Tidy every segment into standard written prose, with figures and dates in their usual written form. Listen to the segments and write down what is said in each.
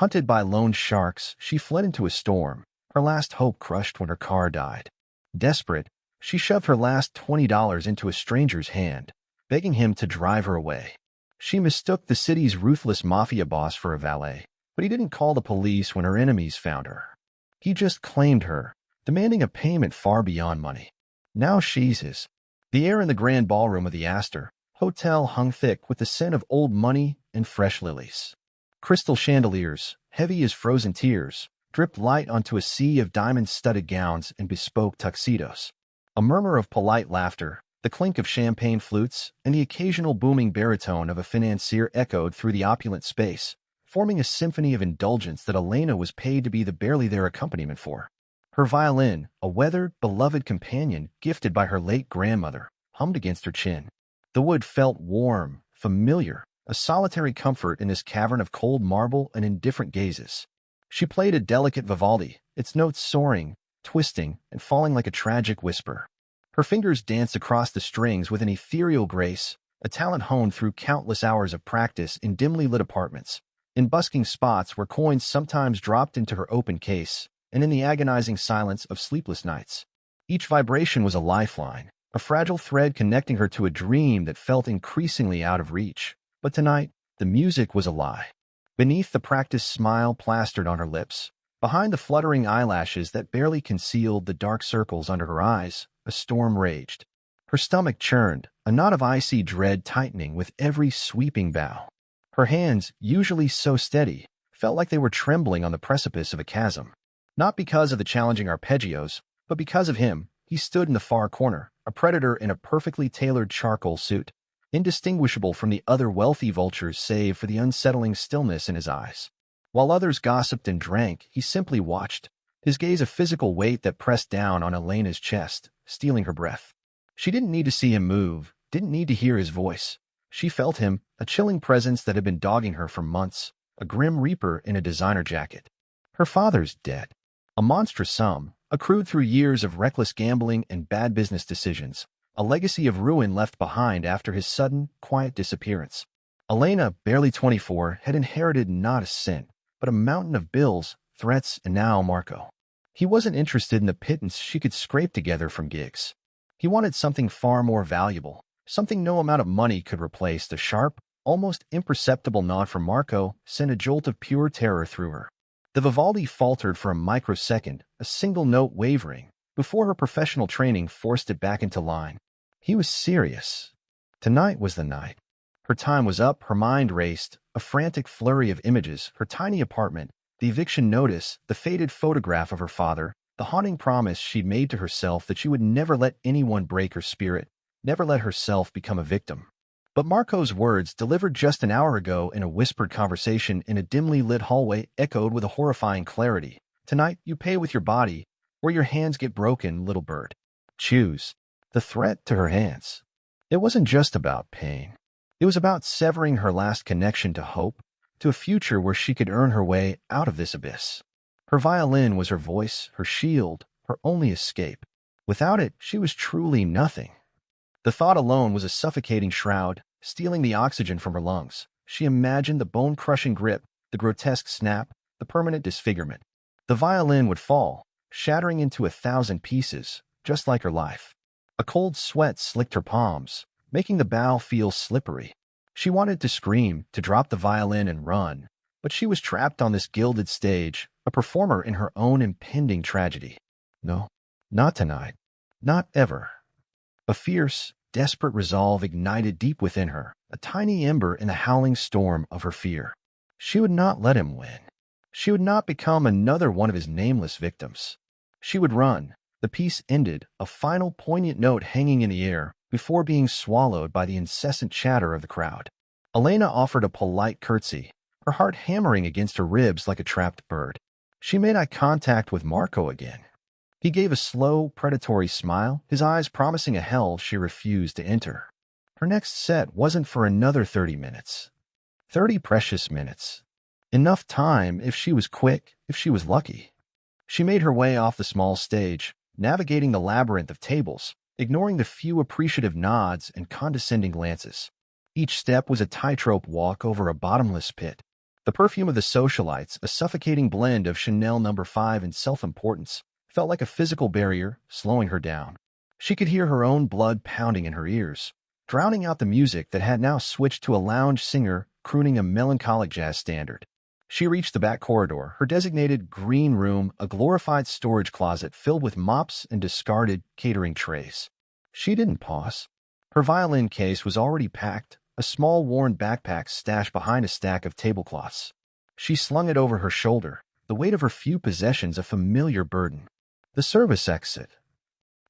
Hunted by loan sharks, she fled into a storm, her last hope crushed when her car died. Desperate, she shoved her last $20 into a stranger's hand, begging him to drive her away. She mistook the city's ruthless mafia boss for a valet, but he didn't call the police when her enemies found her. He just claimed her, demanding a payment far beyond money. Now she's his. The air in the grand ballroom of the Astor Hotel hung thick with the scent of old money and fresh lilies. Crystal chandeliers, heavy as frozen tears, dripped light onto a sea of diamond-studded gowns and bespoke tuxedos. A murmur of polite laughter, the clink of champagne flutes, and the occasional booming baritone of a financier echoed through the opulent space, forming a symphony of indulgence that Elena was paid to be the barely there accompaniment for. Her violin, a weathered, beloved companion gifted by her late grandmother, hummed against her chin. The wood felt warm, familiar, a solitary comfort in this cavern of cold marble and indifferent gazes. She played a delicate Vivaldi, its notes soaring, twisting, and falling like a tragic whisper. Her fingers danced across the strings with an ethereal grace, a talent honed through countless hours of practice in dimly lit apartments, in busking spots where coins sometimes dropped into her open case, and in the agonizing silence of sleepless nights. Each vibration was a lifeline, a fragile thread connecting her to a dream that felt increasingly out of reach. But tonight, the music was a lie. Beneath the practiced smile plastered on her lips, behind the fluttering eyelashes that barely concealed the dark circles under her eyes, a storm raged. Her stomach churned, a knot of icy dread tightening with every sweeping bow. Her hands, usually so steady, felt like they were trembling on the precipice of a chasm. Not because of the challenging arpeggios, but because of him. He stood in the far corner, a predator in a perfectly tailored charcoal suit, indistinguishable from the other wealthy vultures save for the unsettling stillness in his eyes. While others gossiped and drank, he simply watched, his gaze a physical weight that pressed down on Elena's chest, stealing her breath. She didn't need to see him move, didn't need to hear his voice. She felt him, a chilling presence that had been dogging her for months, a grim reaper in a designer jacket. Her father's dead. A monstrous sum, accrued through years of reckless gambling and bad business decisions, a legacy of ruin left behind after his sudden, quiet disappearance. Elena, barely 24, had inherited not a cent, but a mountain of bills, threats, and now Marco. He wasn't interested in the pittance she could scrape together from gigs. He wanted something far more valuable, something no amount of money could replace. The sharp, almost imperceptible nod from Marco sent a jolt of pure terror through her. The Vivaldi faltered for a microsecond, a single note wavering, before her professional training forced it back into line. He was serious. Tonight was the night. Her time was up, her mind raced, a frantic flurry of images, her tiny apartment, the eviction notice, the faded photograph of her father, the haunting promise she'd made to herself that she would never let anyone break her spirit, never let herself become a victim. But Marco's words, delivered just an hour ago in a whispered conversation in a dimly lit hallway, echoed with a horrifying clarity. Tonight, you pay with your body, or your hands get broken, little bird. Choose. The threat to her hands. It wasn't just about pain. It was about severing her last connection to hope, to a future where she could earn her way out of this abyss. Her violin was her voice, her shield, her only escape. Without it, she was truly nothing. The thought alone was a suffocating shroud, stealing the oxygen from her lungs. She imagined the bone-crushing grip, the grotesque snap, the permanent disfigurement. The violin would fall, shattering into 1,000 pieces, just like her life. A cold sweat slicked her palms, making the bow feel slippery. She wanted to scream, to drop the violin and run, but she was trapped on this gilded stage, a performer in her own impending tragedy. No, not tonight. Not ever. A fierce, desperate resolve ignited deep within her, a tiny ember in the howling storm of her fear. She would not let him win. She would not become another one of his nameless victims. She would run. The piece ended, a final poignant note hanging in the air, before being swallowed by the incessant chatter of the crowd. Elena offered a polite curtsy, her heart hammering against her ribs like a trapped bird. She made eye contact with Marco again. He gave a slow, predatory smile, his eyes promising a hell she refused to enter. Her next set wasn't for another 30 minutes. 30 precious minutes. Enough time if she was quick, if she was lucky. She made her way off the small stage, navigating the labyrinth of tables, ignoring the few appreciative nods and condescending glances. Each step was a tightrope walk over a bottomless pit. The perfume of the socialites, a suffocating blend of Chanel No. 5 and self-importance, felt like a physical barrier, slowing her down. She could hear her own blood pounding in her ears, drowning out the music that had now switched to a lounge singer crooning a melancholic jazz standard. She reached the back corridor, her designated green room, a glorified storage closet filled with mops and discarded catering trays. She didn't pause. Her violin case was already packed, a small worn backpack stashed behind a stack of tablecloths. She slung it over her shoulder, the weight of her few possessions a familiar burden. The service exit.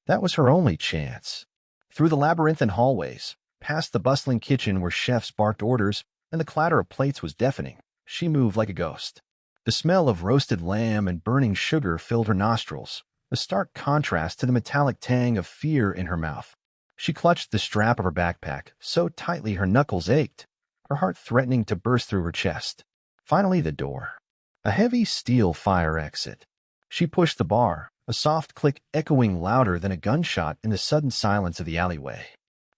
That was her only chance. Through the labyrinthine hallways, past the bustling kitchen where chefs barked orders and the clatter of plates was deafening, she moved like a ghost. The smell of roasted lamb and burning sugar filled her nostrils, a stark contrast to the metallic tang of fear in her mouth. She clutched the strap of her backpack so tightly her knuckles ached, her heart threatening to burst through her chest. Finally, the door. A heavy steel fire exit. She pushed the bar, a soft click echoing louder than a gunshot in the sudden silence of the alleyway.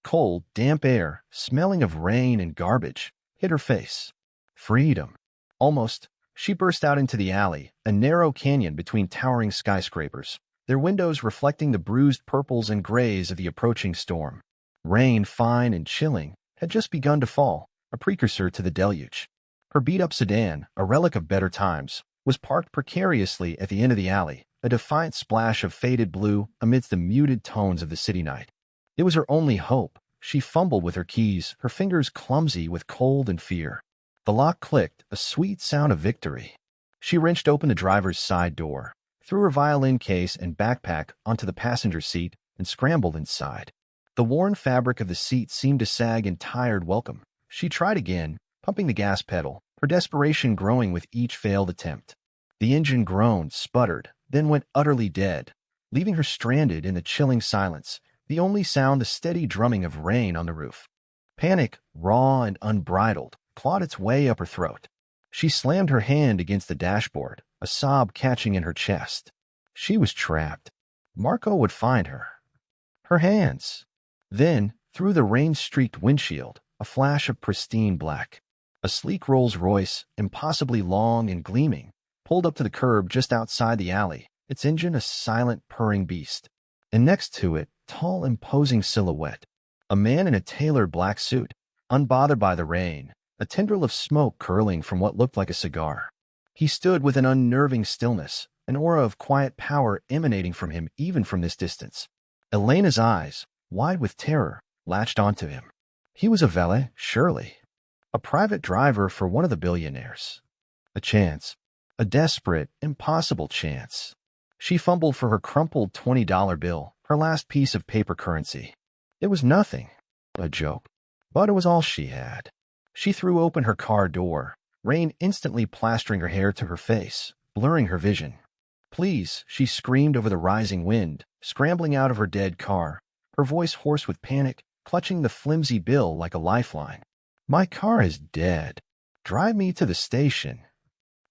Cold, damp air, smelling of rain and garbage, hit her face. Freedom. Almost, she burst out into the alley, a narrow canyon between towering skyscrapers, their windows reflecting the bruised purples and grays of the approaching storm. Rain, fine and chilling, had just begun to fall, a precursor to the deluge. Her beat-up sedan, a relic of better times, was parked precariously at the end of the alley, a defiant splash of faded blue amidst the muted tones of the city night. It was her only hope. She fumbled with her keys, her fingers clumsy with cold and fear. The lock clicked, a sweet sound of victory. She wrenched open the driver's side door, threw her violin case and backpack onto the passenger seat, and scrambled inside. The worn fabric of the seat seemed to sag in tired welcome. She tried again, pumping the gas pedal, her desperation growing with each failed attempt. The engine groaned, sputtered, then went utterly dead, leaving her stranded in the chilling silence, the only sound the steady drumming of rain on the roof. Panic, raw and unbridled, clawed its way up her throat. She slammed her hand against the dashboard, a sob catching in her chest. She was trapped. Marco would find her. Her hands. Then, through the rain-streaked windshield, a flash of pristine black. A sleek Rolls-Royce, impossibly long and gleaming, pulled up to the curb just outside the alley, its engine a silent, purring beast. And next to it, tall, imposing silhouette. A man in a tailored black suit, unbothered by the rain, a tendril of smoke curling from what looked like a cigar. He stood with an unnerving stillness, an aura of quiet power emanating from him even from this distance. Elena's eyes, wide with terror, latched onto him. He was a valet, surely. A private driver for one of the billionaires. A chance. A desperate, impossible chance. She fumbled for her crumpled $20 bill, her last piece of paper currency. It was nothing. A joke. But it was all she had. She threw open her car door, rain instantly plastering her hair to her face, blurring her vision. Please, she screamed over the rising wind, scrambling out of her dead car, her voice hoarse with panic, clutching the flimsy bill like a lifeline. My car is dead. Drive me to the station.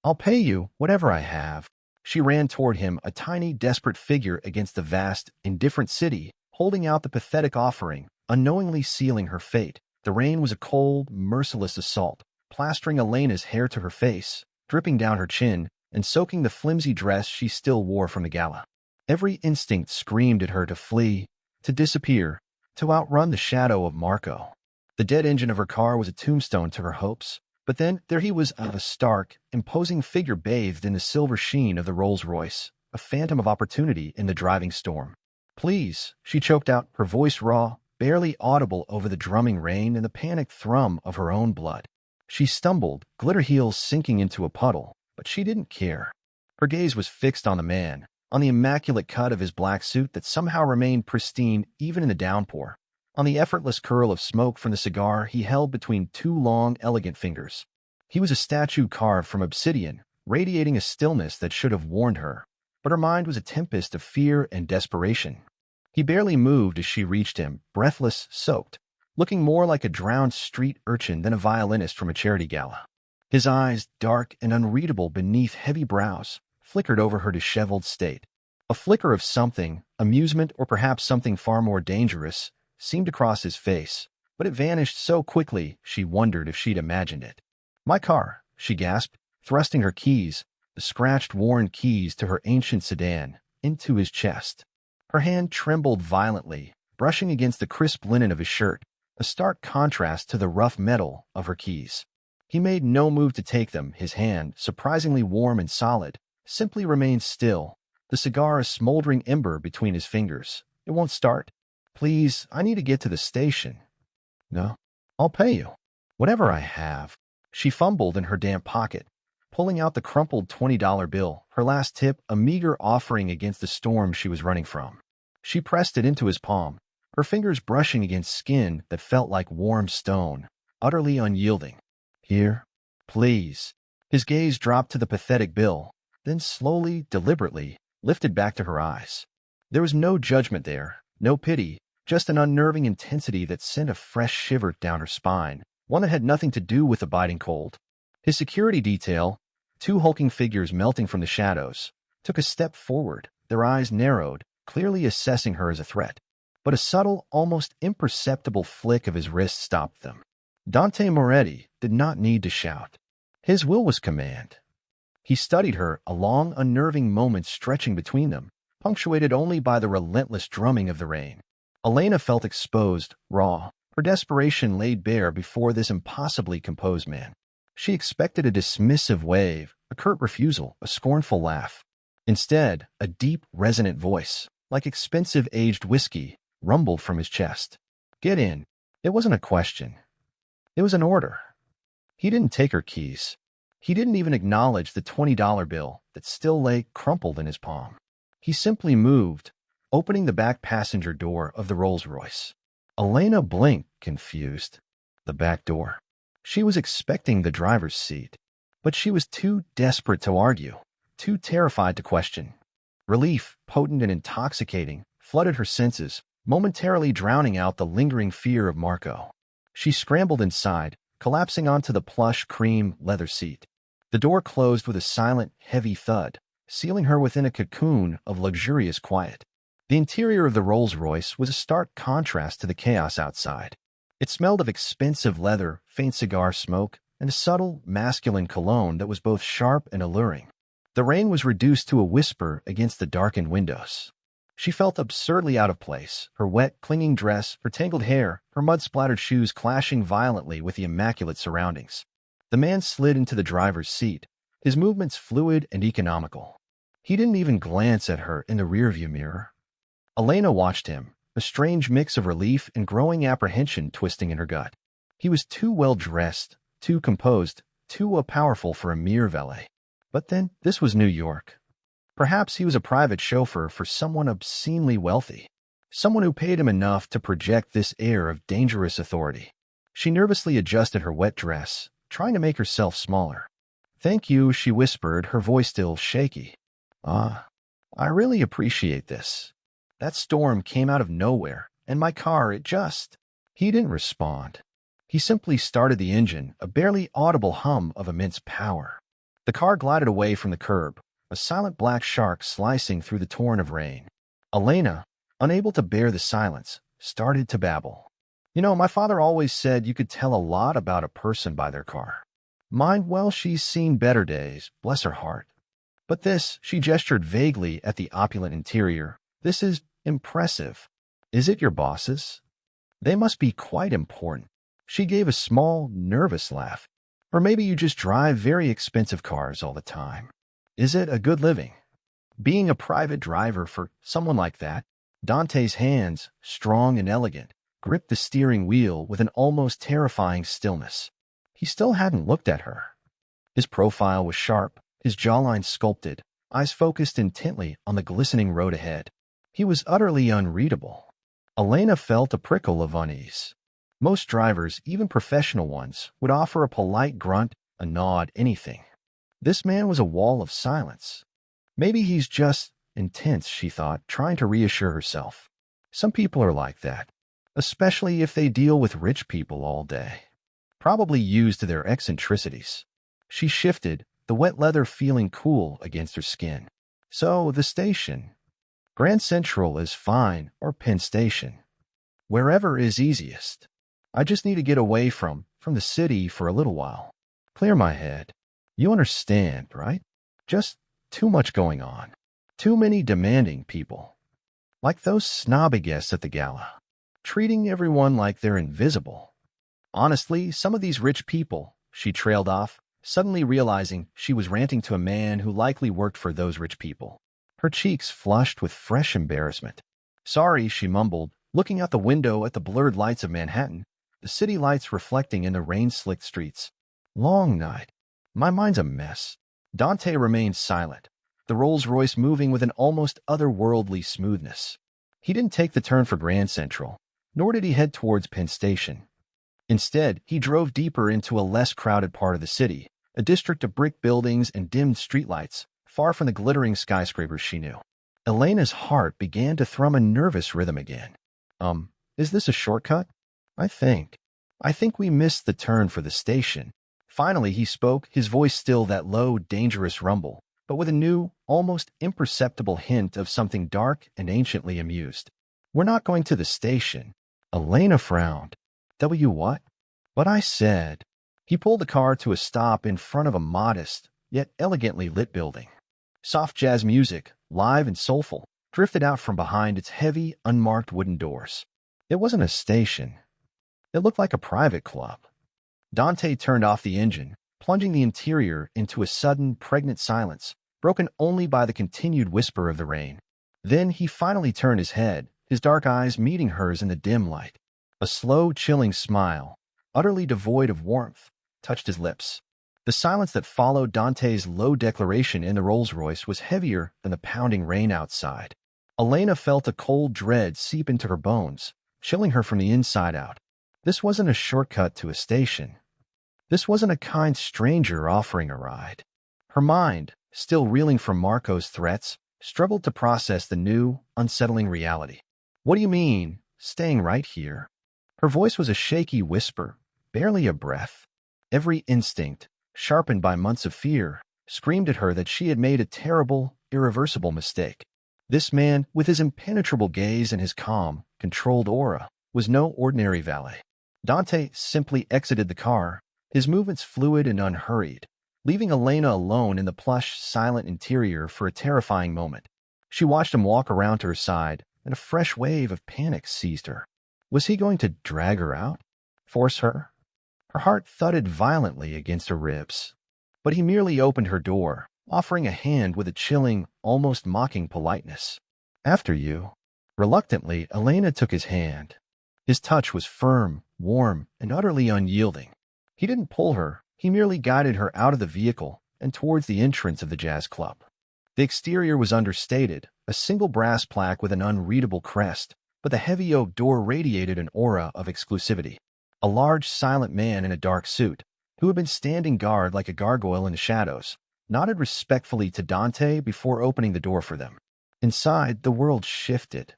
I'll pay you whatever I have. She ran toward him, a tiny, desperate figure against the vast, indifferent city, holding out the pathetic offering, unknowingly sealing her fate. The rain was a cold, merciless assault, plastering Elena's hair to her face, dripping down her chin, and soaking the flimsy dress she still wore from the gala. Every instinct screamed at her to flee, to disappear, to outrun the shadow of Marco. The dead engine of her car was a tombstone to her hopes, but then there he was, a stark, imposing figure bathed in the silver sheen of the Rolls-Royce, a phantom of opportunity in the driving storm. Please, she choked out, her voice raw, barely audible over the drumming rain and the panicked thrum of her own blood. She stumbled, glitter heels sinking into a puddle, but she didn't care. Her gaze was fixed on the man, on the immaculate cut of his black suit that somehow remained pristine even in the downpour, on the effortless curl of smoke from the cigar he held between two long, elegant fingers. He was a statue carved from obsidian, radiating a stillness that should have warned her, but her mind was a tempest of fear and desperation. He barely moved as she reached him, breathless, soaked, looking more like a drowned street urchin than a violinist from a charity gala. His eyes, dark and unreadable beneath heavy brows, flickered over her disheveled state. A flicker of something, amusement or perhaps something far more dangerous, seemed to cross his face, but it vanished so quickly she wondered if she'd imagined it. My car, she gasped, thrusting her keys, the scratched, worn keys to her ancient sedan, into his chest. Her hand trembled violently, brushing against the crisp linen of his shirt, a stark contrast to the rough metal of her keys. He made no move to take them. His hand, surprisingly warm and solid, simply remained still, the cigar a smoldering ember between his fingers. It won't start. Please, I need to get to the station. No, I'll pay you. Whatever I have. She fumbled in her damp pocket, pulling out the crumpled $20 bill, her last tip, a meager offering against the storm she was running from. She pressed it into his palm, her fingers brushing against skin that felt like warm stone, utterly unyielding. Here, please. His gaze dropped to the pathetic bill, then slowly, deliberately, lifted back to her eyes. There was no judgment there, no pity, just an unnerving intensity that sent a fresh shiver down her spine, one that had nothing to do with the biting cold. His security detail, two hulking figures melting from the shadows, took a step forward, their eyes narrowed, clearly assessing her as a threat. But a subtle, almost imperceptible flick of his wrist stopped them. Dante Moretti did not need to shout. His will was command. He studied her, a long, unnerving moment stretching between them, punctuated only by the relentless drumming of the rain. Elena felt exposed, raw, her desperation laid bare before this impossibly composed man. She expected a dismissive wave, a curt refusal, a scornful laugh. Instead, a deep, resonant voice, like expensive aged whiskey, rumbled from his chest. Get in. It wasn't a question. It was an order. He didn't take her keys. He didn't even acknowledge the $20 bill that still lay crumpled in his palm. He simply moved, opening the back passenger door of the Rolls-Royce. Elena blinked, confused. The back door. She was expecting the driver's seat, but she was too desperate to argue, too terrified to question. Relief, potent and intoxicating, flooded her senses, momentarily drowning out the lingering fear of Marco. She scrambled inside, collapsing onto the plush cream leather seat. The door closed with a silent, heavy thud, sealing her within a cocoon of luxurious quiet. The interior of the Rolls-Royce was a stark contrast to the chaos outside. It smelled of expensive leather, faint cigar smoke, and a subtle, masculine cologne that was both sharp and alluring. The rain was reduced to a whisper against the darkened windows. She felt absurdly out of place, her wet, clinging dress, her tangled hair, her mud-splattered shoes clashing violently with the immaculate surroundings. The man slid into the driver's seat, his movements fluid and economical. He didn't even glance at her in the rearview mirror. Elena watched him, a strange mix of relief and growing apprehension twisting in her gut. He was too well-dressed, too composed, too powerful for a mere valet. But then, this was New York. Perhaps he was a private chauffeur for someone obscenely wealthy, someone who paid him enough to project this air of dangerous authority. She nervously adjusted her wet dress, trying to make herself smaller. Thank you, she whispered, her voice still shaky. I really appreciate this. That storm came out of nowhere, and my car, it just... He didn't respond. He simply started the engine, a barely audible hum of immense power. The car glided away from the curb, a silent black shark slicing through the torrent of rain. Elena, unable to bear the silence, started to babble. You know, my father always said you could tell a lot about a person by their car. Mine, well, she's seen better days, bless her heart. But this, she gestured vaguely at the opulent interior, this is impressive. Is it your boss's? They must be quite important. She gave a small, nervous laugh. Or maybe you just drive very expensive cars all the time. Is it a good living? Being a private driver for someone like that, Dante's hands, strong and elegant, gripped the steering wheel with an almost terrifying stillness. He still hadn't looked at her. His profile was sharp, his jawline sculpted, eyes focused intently on the glistening road ahead. He was utterly unreadable. Elena felt a prickle of unease. Most drivers, even professional ones, would offer a polite grunt, a nod, anything. This man was a wall of silence. Maybe he's just intense, she thought, trying to reassure herself. Some people are like that, especially if they deal with rich people all day. Probably used to their eccentricities. She shifted, the wet leather feeling cool against her skin. So, the station. Grand Central is fine, or Penn Station. Wherever is easiest. I just need to get away from the city for a little while. Clear my head. You understand, right? Just too much going on. Too many demanding people. Like those snobby guests at the gala. Treating everyone like they're invisible. Honestly, some of these rich people, she trailed off, suddenly realizing she was ranting to a man who likely worked for those rich people. Her cheeks flushed with fresh embarrassment. Sorry, she mumbled, looking out the window at the blurred lights of Manhattan, the city lights reflecting in the rain-slicked streets. Long night. My mind's a mess. Dante remained silent, the Rolls-Royce moving with an almost otherworldly smoothness. He didn't take the turn for Grand Central, nor did he head towards Penn Station. Instead, he drove deeper into a less crowded part of the city, a district of brick buildings and dimmed streetlights, far from the glittering skyscrapers she knew. Elena's heart began to thrum a nervous rhythm again. Is this a shortcut? I think we missed the turn for the station. Finally, he spoke, his voice still that low, dangerous rumble, but with a new, almost imperceptible hint of something dark and anciently amused. We're not going to the station. Elena frowned. What? But I said. He pulled the car to a stop in front of a modest, yet elegantly lit building. Soft jazz music, live and soulful, drifted out from behind its heavy, unmarked wooden doors. It wasn't a station. It looked like a private club. Dante turned off the engine, plunging the interior into a sudden, pregnant silence, broken only by the continued whisper of the rain. Then he finally turned his head, his dark eyes meeting hers in the dim light. A slow, chilling smile, utterly devoid of warmth, touched his lips. The silence that followed Dante's low declaration in the Rolls-Royce was heavier than the pounding rain outside. Elena felt a cold dread seep into her bones, chilling her from the inside out. This wasn't a shortcut to a station. This wasn't a kind stranger offering a ride. Her mind, still reeling from Marco's threats, struggled to process the new, unsettling reality. What do you mean, staying right here? Her voice was a shaky whisper, barely a breath. Every instinct, sharpened by months of fear, screamed at her that she had made a terrible, irreversible mistake. This man, with his impenetrable gaze and his calm, controlled aura, was no ordinary valet. Dante simply exited the car, his movements fluid and unhurried, leaving Elena alone in the plush, silent interior for a terrifying moment. She watched him walk around to her side, and a fresh wave of panic seized her. Was he going to drag her out? Force her? Her heart thudded violently against her ribs. But he merely opened her door, offering a hand with a chilling, almost mocking politeness. After you. Reluctantly, Elena took his hand. His touch was firm, warm, and utterly unyielding. He didn't pull her, he merely guided her out of the vehicle and towards the entrance of the jazz club. The exterior was understated, a single brass plaque with an unreadable crest, but the heavy oak door radiated an aura of exclusivity. A large, silent man in a dark suit, who had been standing guard like a gargoyle in the shadows, nodded respectfully to Dante before opening the door for them. Inside, the world shifted.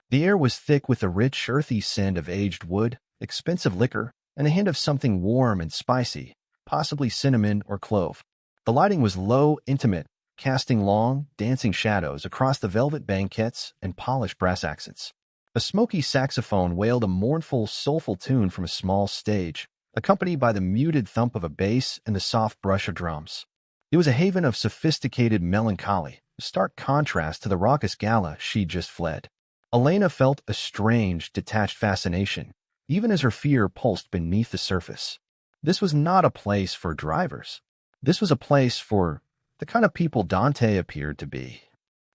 The air was thick with the rich, earthy scent of aged wood, expensive liquor, and a hint of something warm and spicy, possibly cinnamon or clove. The lighting was low, intimate, casting long, dancing shadows across the velvet banquettes and polished brass accents. A smoky saxophone wailed a mournful, soulful tune from a small stage, accompanied by the muted thump of a bass and the soft brush of drums. It was a haven of sophisticated melancholy, a stark contrast to the raucous gala she'd just fled. Elena felt a strange, detached fascination, even as her fear pulsed beneath the surface. This was not a place for drivers. This was a place for the kind of people Dante appeared to be.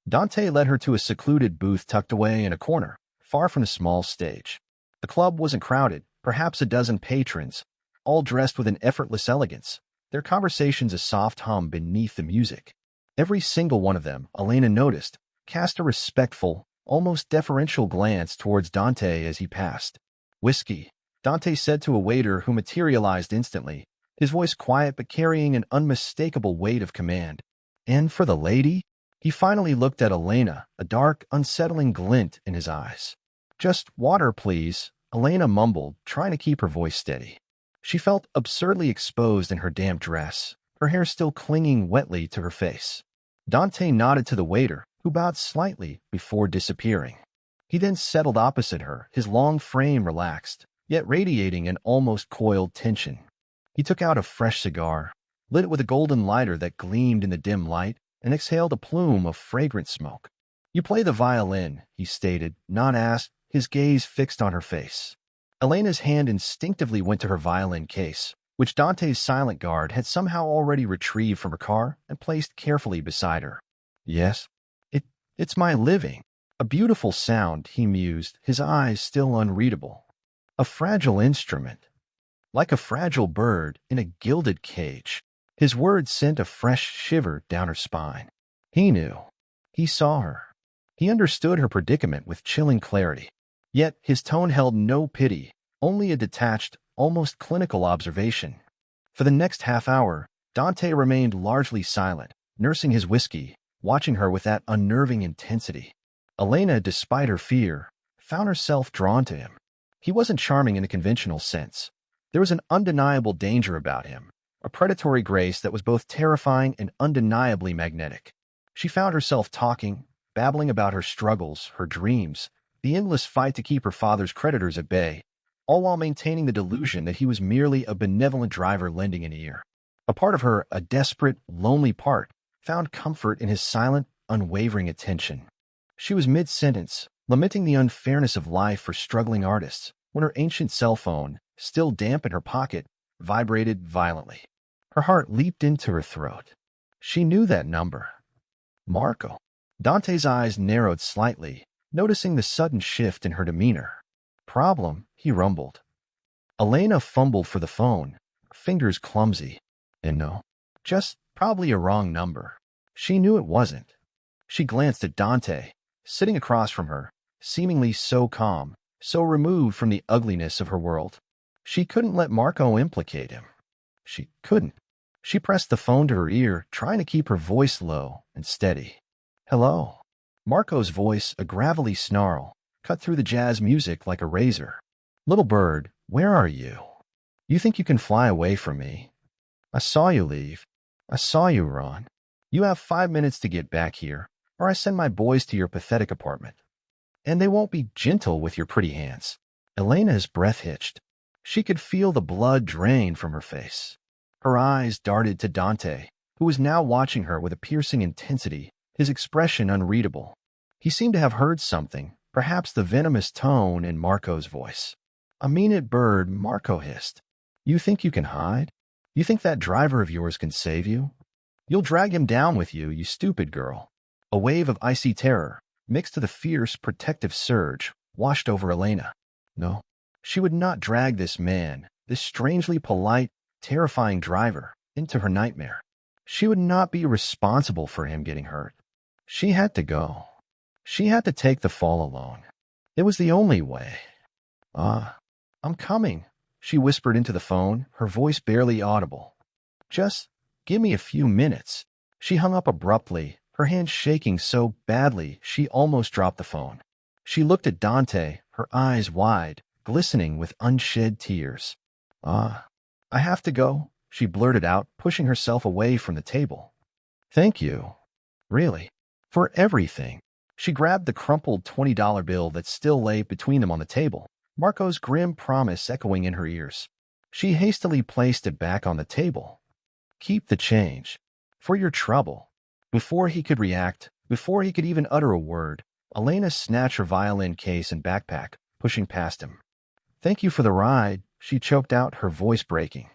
Dante led her to a secluded booth tucked away in a corner, far from the small stage. The club wasn't crowded, perhaps a dozen patrons, all dressed with an effortless elegance, their conversations a soft hum beneath the music. Every single one of them, Elena noticed, cast a respectful, almost deferential glance towards Dante as he passed. Whiskey, Dante said to a waiter who materialized instantly, his voice quiet but carrying an unmistakable weight of command. And for the lady? He finally looked at Elena, a dark, unsettling glint in his eyes. Just water, please, Elena mumbled, trying to keep her voice steady. She felt absurdly exposed in her damp dress, her hair still clinging wetly to her face. Dante nodded to the waiter, who bowed slightly before disappearing. He then settled opposite her, his long frame relaxed, yet radiating an almost coiled tension. He took out a fresh cigar, lit it with a golden lighter that gleamed in the dim light, and exhaled a plume of fragrant smoke. "You play the violin," he stated, not asked, his gaze fixed on her face. Elena's hand instinctively went to her violin case, which Dante's silent guard had somehow already retrieved from her car and placed carefully beside her. "Yes, it's my living." A beautiful sound, he mused, his eyes still unreadable. A fragile instrument, like a fragile bird in a gilded cage. His words sent a fresh shiver down her spine. He knew. He saw her. He understood her predicament with chilling clarity. Yet his tone held no pity, only a detached, almost clinical observation. For the next half hour, Dante remained largely silent, nursing his whiskey, watching her with that unnerving intensity. Elena, despite her fear, found herself drawn to him. He wasn't charming in a conventional sense. There was an undeniable danger about him, a predatory grace that was both terrifying and undeniably magnetic. She found herself talking, babbling about her struggles, her dreams, the endless fight to keep her father's creditors at bay, all while maintaining the delusion that he was merely a benevolent driver lending an ear. A part of her, a desperate, lonely part, found comfort in his silent, unwavering attention. She was mid-sentence, lamenting the unfairness of life for struggling artists, when her ancient cell phone, still damp in her pocket, vibrated violently. Her heart leaped into her throat. She knew that number. Marco. Dante's eyes narrowed slightly, noticing the sudden shift in her demeanor. "Problem," he rumbled. Elena fumbled for the phone, fingers clumsy. And no, just probably a wrong number. She knew it wasn't. She glanced at Dante, sitting across from her, seemingly so calm, so removed from the ugliness of her world. She couldn't let Marco implicate him. She couldn't. She pressed the phone to her ear, trying to keep her voice low and steady. "Hello." Marco's voice, a gravelly snarl, cut through the jazz music like a razor. "Little bird, where are you? You think you can fly away from me? I saw you leave. I saw you run. You have 5 minutes to get back here, or I send my boys to your pathetic apartment. And they won't be gentle with your pretty hands." Elena's breath hitched. She could feel the blood drain from her face. Her eyes darted to Dante, who was now watching her with a piercing intensity, his expression unreadable. He seemed to have heard something, perhaps the venomous tone in Marco's voice. "I mean it, bird," Marco hissed. "You think you can hide? You think that driver of yours can save you? You'll drag him down with you, you stupid girl." A wave of icy terror, mixed to the fierce, protective surge, washed over Elena. No, she would not drag this man, this strangely polite, terrifying driver, into her nightmare. She would not be responsible for him getting hurt. She had to go. She had to take the fall alone. It was the only way. I'm coming," she whispered into the phone, her voice barely audible. "Just give me a few minutes." She hung up abruptly, her hand shaking so badly she almost dropped the phone. She looked at Dante, her eyes wide, glistening with unshed tears. "I have to go," she blurted out, pushing herself away from the table. "Thank you. Really. For everything." She grabbed the crumpled $20 bill that still lay between them on the table, Marco's grim promise echoing in her ears. She hastily placed it back on the table. "Keep the change. For your trouble." Before he could react, before he could even utter a word, Elena snatched her violin case and backpack, pushing past him. "Thank you for the ride," she choked out, her voice breaking.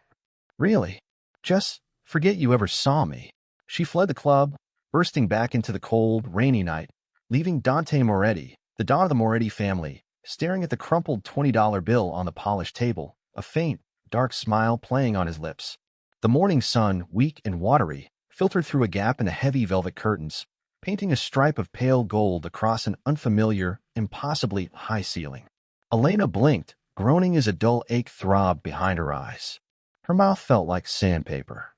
"Really? Just forget you ever saw me." She fled the club, bursting back into the cold, rainy night, leaving Dante Moretti, the Don of the Moretti family, staring at the crumpled $20 bill on the polished table, a faint, dark smile playing on his lips. The morning sun, weak and watery, filtered through a gap in the heavy velvet curtains, painting a stripe of pale gold across an unfamiliar, impossibly high ceiling. Elena blinked, groaning as a dull ache throbbed behind her eyes. Her mouth felt like sandpaper.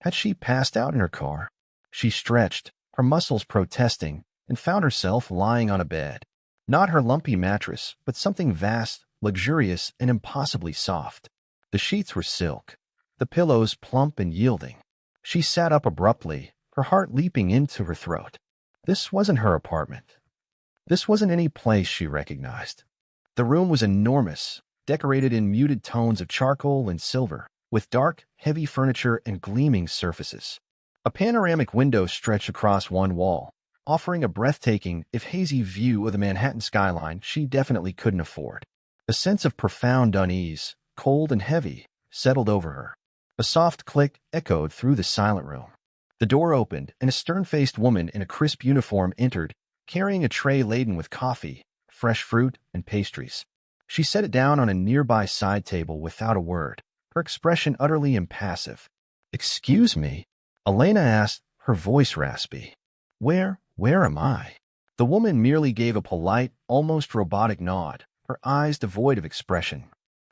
Had she passed out in her car? She stretched, her muscles protesting, and found herself lying on a bed. Not her lumpy mattress, but something vast, luxurious, and impossibly soft. The sheets were silk, the pillows plump and yielding. She sat up abruptly, her heart leaping into her throat. This wasn't her apartment. This wasn't any place she recognized. The room was enormous, decorated in muted tones of charcoal and silver, with dark, heavy furniture and gleaming surfaces. A panoramic window stretched across one wall, offering a breathtaking, if hazy, view of the Manhattan skyline she definitely couldn't afford. A sense of profound unease, cold and heavy, settled over her. A soft click echoed through the silent room. The door opened, and a stern-faced woman in a crisp uniform entered, carrying a tray laden with coffee, fresh fruit, and pastries. She set it down on a nearby side table without a word, her expression utterly impassive. "Excuse me?" Elena asked, her voice raspy. Where am I?" The woman merely gave a polite, almost robotic nod, her eyes devoid of expression.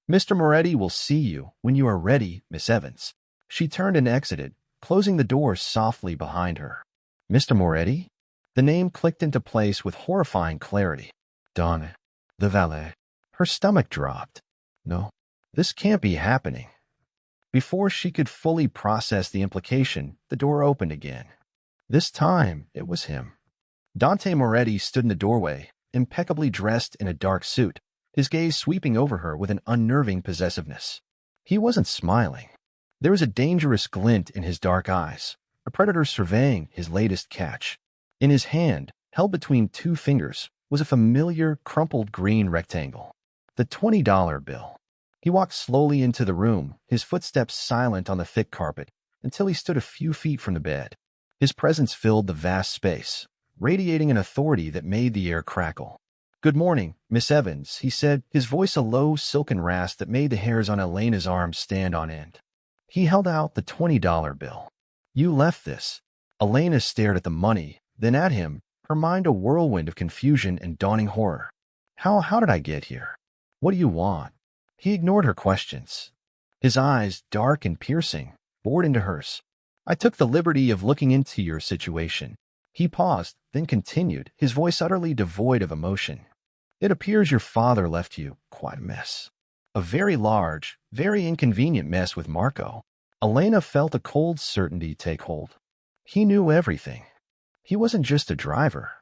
"Mr. Moretti will see you when you are ready, Miss Evans." She turned and exited, closing the door softly behind her. "Mr. Moretti?" The name clicked into place with horrifying clarity. "Donna, the valet." Her stomach dropped. No, this can't be happening. Before she could fully process the implication, the door opened again. This time, it was him. Dante Moretti stood in the doorway, impeccably dressed in a dark suit, his gaze sweeping over her with an unnerving possessiveness. He wasn't smiling. There was a dangerous glint in his dark eyes, a predator surveying his latest catch. In his hand, held between two fingers, was a familiar, crumpled green rectangle. The $20 bill. He walked slowly into the room, his footsteps silent on the thick carpet, until he stood a few feet from the bed. His presence filled the vast space, radiating an authority that made the air crackle. "Good morning, Miss Evans," he said, his voice a low, silken rasp that made the hairs on Elena's arms stand on end. He held out the $20 bill. "You left this." Elena stared at the money, then at him, her mind a whirlwind of confusion and dawning horror. How did I get here? What do you want?" He ignored her questions. His eyes, dark and piercing, bored into hers. "I took the liberty of looking into your situation." He paused, then continued, his voice utterly devoid of emotion. "It appears your father left you quite a mess. A very large, very inconvenient mess with Marco." Elena felt a cold certainty take hold. He knew everything. He wasn't just a driver.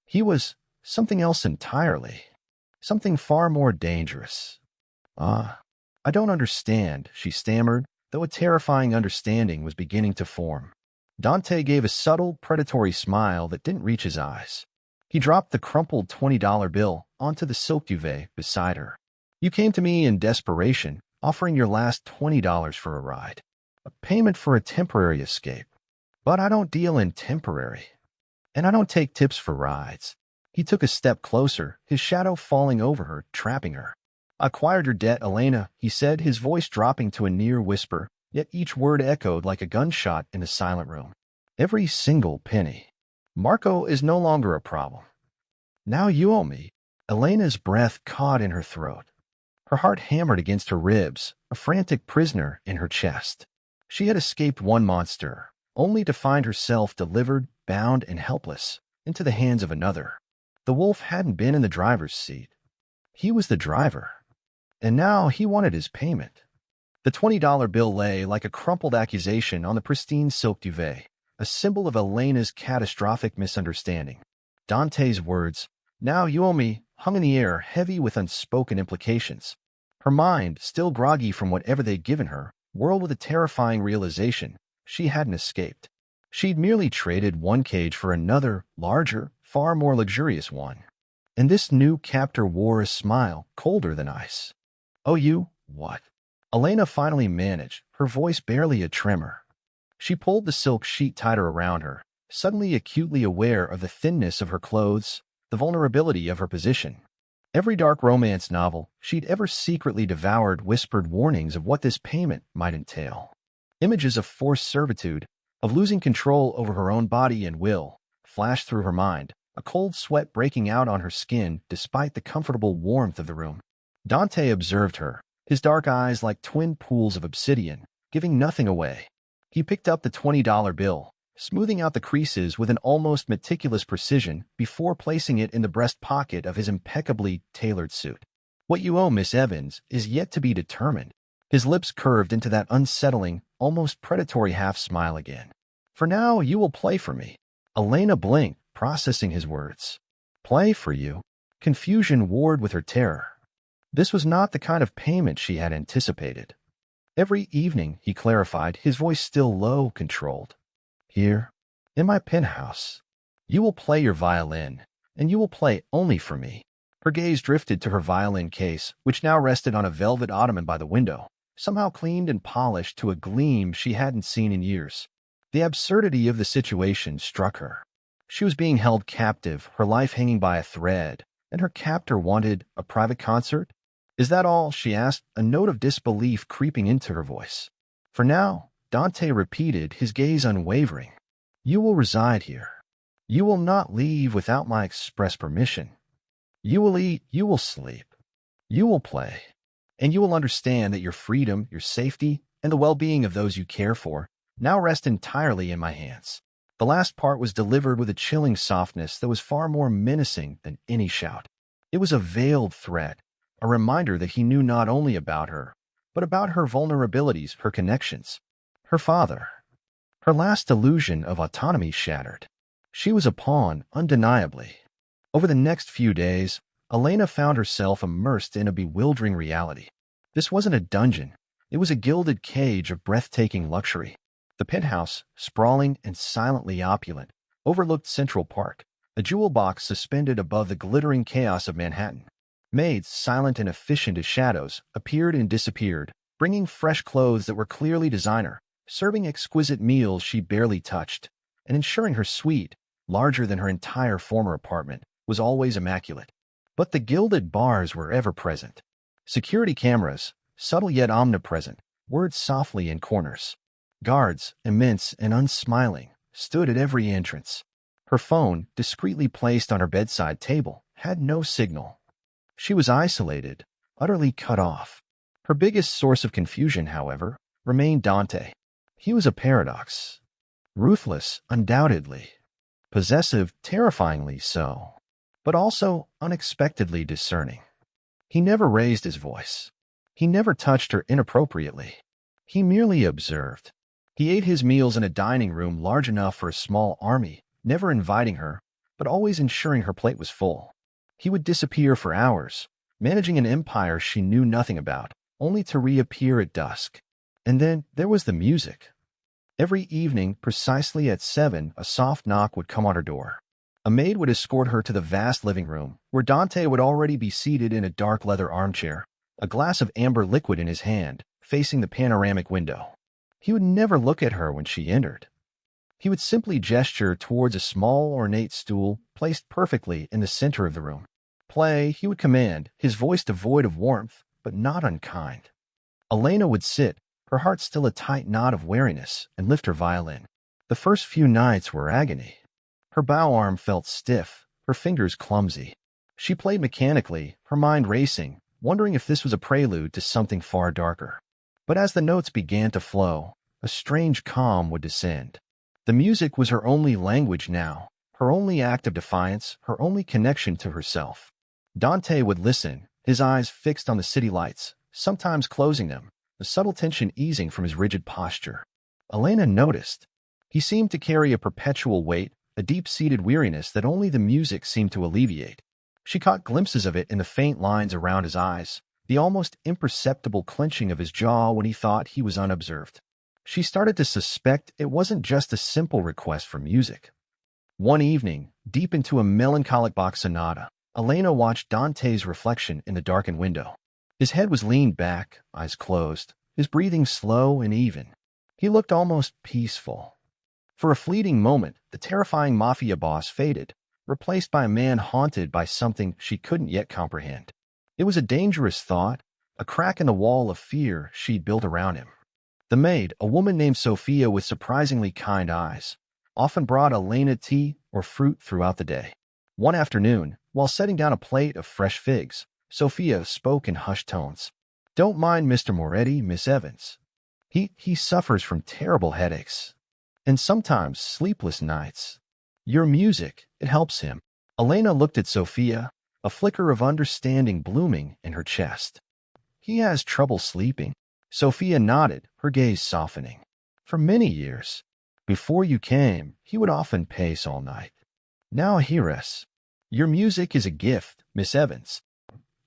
He was something else entirely. Something far more dangerous. I don't understand," she stammered, though a terrifying understanding was beginning to form. Dante gave a subtle, predatory smile that didn't reach his eyes. He dropped the crumpled $20 bill onto the silk duvet beside her. "You came to me in desperation, offering your last $20 for a ride. A payment for a temporary escape. But I don't deal in temporary. And I don't take tips for rides." He took a step closer, his shadow falling over her, trapping her. "I acquired your debt, Elena," he said, his voice dropping to a near whisper, yet each word echoed like a gunshot in the silent room. "Every single penny. Marco is no longer a problem. Now you owe me." Elena's breath caught in her throat. Her heart hammered against her ribs, a frantic prisoner in her chest. She had escaped one monster, only to find herself delivered, bound and helpless, into the hands of another. The wolf hadn't been in the driver's seat. He was the driver. And now he wanted his payment. The $20 bill lay like a crumpled accusation on the pristine silk duvet, a symbol of Elena's catastrophic misunderstanding. Dante's words, "Now you owe me," hung in the air, heavy with unspoken implications. Her mind, still groggy from whatever they'd given her, whirled with a terrifying realization. She hadn't escaped. She'd merely traded one cage for another, larger, far more luxurious one. And this new captor wore a smile, colder than ice. "Oh, you, what?" Elena finally managed, her voice barely a tremor. She pulled the silk sheet tighter around her, suddenly acutely aware of the thinness of her clothes, the vulnerability of her position. Every dark romance novel she'd ever secretly devoured whispered warnings of what this payment might entail. Images of forced servitude, of losing control over her own body and will, flashed through her mind, a cold sweat breaking out on her skin despite the comfortable warmth of the room. Dante observed her, his dark eyes like twin pools of obsidian, giving nothing away. He picked up the $20 bill, smoothing out the creases with an almost meticulous precision before placing it in the breast pocket of his impeccably tailored suit. "What you owe, Miss Evans, is yet to be determined." His lips curved into that unsettling, almost predatory half-smile again. "For now, you will play for me." Elena blinked, processing his words. "Play for you?" Confusion warred with her terror. This was not the kind of payment she had anticipated. Every evening, he clarified, his voice still low, controlled. Here, in my penthouse, you will play your violin, and you will play only for me. Her gaze drifted to her violin case, which now rested on a velvet ottoman by the window, somehow cleaned and polished to a gleam she hadn't seen in years. The absurdity of the situation struck her. She was being held captive, her life hanging by a thread, and her captor wanted a private concert? Is that all? She asked, a note of disbelief creeping into her voice. For now, Dante repeated, his gaze unwavering. You will reside here. You will not leave without my express permission. You will eat, you will sleep, you will play, and you will understand that your freedom, your safety, and the well-being of those you care for now rest entirely in my hands. The last part was delivered with a chilling softness that was far more menacing than any shout. It was a veiled threat, a reminder that he knew not only about her, but about her vulnerabilities, her connections. Her father. Her last illusion of autonomy shattered. She was a pawn, undeniably. Over the next few days, Elena found herself immersed in a bewildering reality. This wasn't a dungeon. It was a gilded cage of breathtaking luxury. The penthouse, sprawling and silently opulent, overlooked Central Park, a jewel box suspended above the glittering chaos of Manhattan. Maids, silent and efficient as shadows, appeared and disappeared, bringing fresh clothes that were clearly designer, serving exquisite meals she barely touched, and ensuring her suite, larger than her entire former apartment, was always immaculate. But the gilded bars were ever present. Security cameras, subtle yet omnipresent, whirred softly in corners. Guards, immense and unsmiling, stood at every entrance. Her phone, discreetly placed on her bedside table, had no signal. She was isolated, utterly cut off. Her biggest source of confusion, however, remained Dante. He was a paradox. Ruthless, undoubtedly. Possessive, terrifyingly so. But also unexpectedly discerning. He never raised his voice. He never touched her inappropriately. He merely observed. He ate his meals in a dining room large enough for a small army, never inviting her, but always ensuring her plate was full. He would disappear for hours, managing an empire she knew nothing about, only to reappear at dusk. And then there was the music. Every evening, precisely at 7, a soft knock would come on her door. A maid would escort her to the vast living room, where Dante would already be seated in a dark leather armchair, a glass of amber liquid in his hand, facing the panoramic window. He would never look at her when she entered. He would simply gesture towards a small, ornate stool placed perfectly in the center of the room. Play, he would command, his voice devoid of warmth, but not unkind. Elena would sit, her heart still a tight knot of wariness, and lift her violin. The first few nights were agony. Her bow arm felt stiff, her fingers clumsy. She played mechanically, her mind racing, wondering if this was a prelude to something far darker. But as the notes began to flow, a strange calm would descend. The music was her only language now, her only act of defiance, her only connection to herself. Dante would listen, his eyes fixed on the city lights, sometimes closing them, the subtle tension easing from his rigid posture. Elena noticed. He seemed to carry a perpetual weight, a deep-seated weariness that only the music seemed to alleviate. She caught glimpses of it in the faint lines around his eyes, the almost imperceptible clenching of his jaw when he thought he was unobserved. She started to suspect it wasn't just a simple request for music. One evening, deep into a melancholic Bach sonata, Elena watched Dante's reflection in the darkened window. His head was leaned back, eyes closed, his breathing slow and even. He looked almost peaceful. For a fleeting moment, the terrifying mafia boss faded, replaced by a man haunted by something she couldn't yet comprehend. It was a dangerous thought, a crack in the wall of fear she'd built around him. The maid, a woman named Sophia with surprisingly kind eyes, often brought Elena tea or fruit throughout the day. One afternoon, while setting down a plate of fresh figs, Sophia spoke in hushed tones. "Don't mind Mr. Moretti, Miss Evans. He suffers from terrible headaches, and sometimes sleepless nights. Your music, it helps him." Elena looked at Sophia, a flicker of understanding blooming in her chest. "He has trouble sleeping." Sophia nodded, her gaze softening. "For many years. Before you came, he would often pace all night. Now he rests. Your music is a gift, Miss Evans."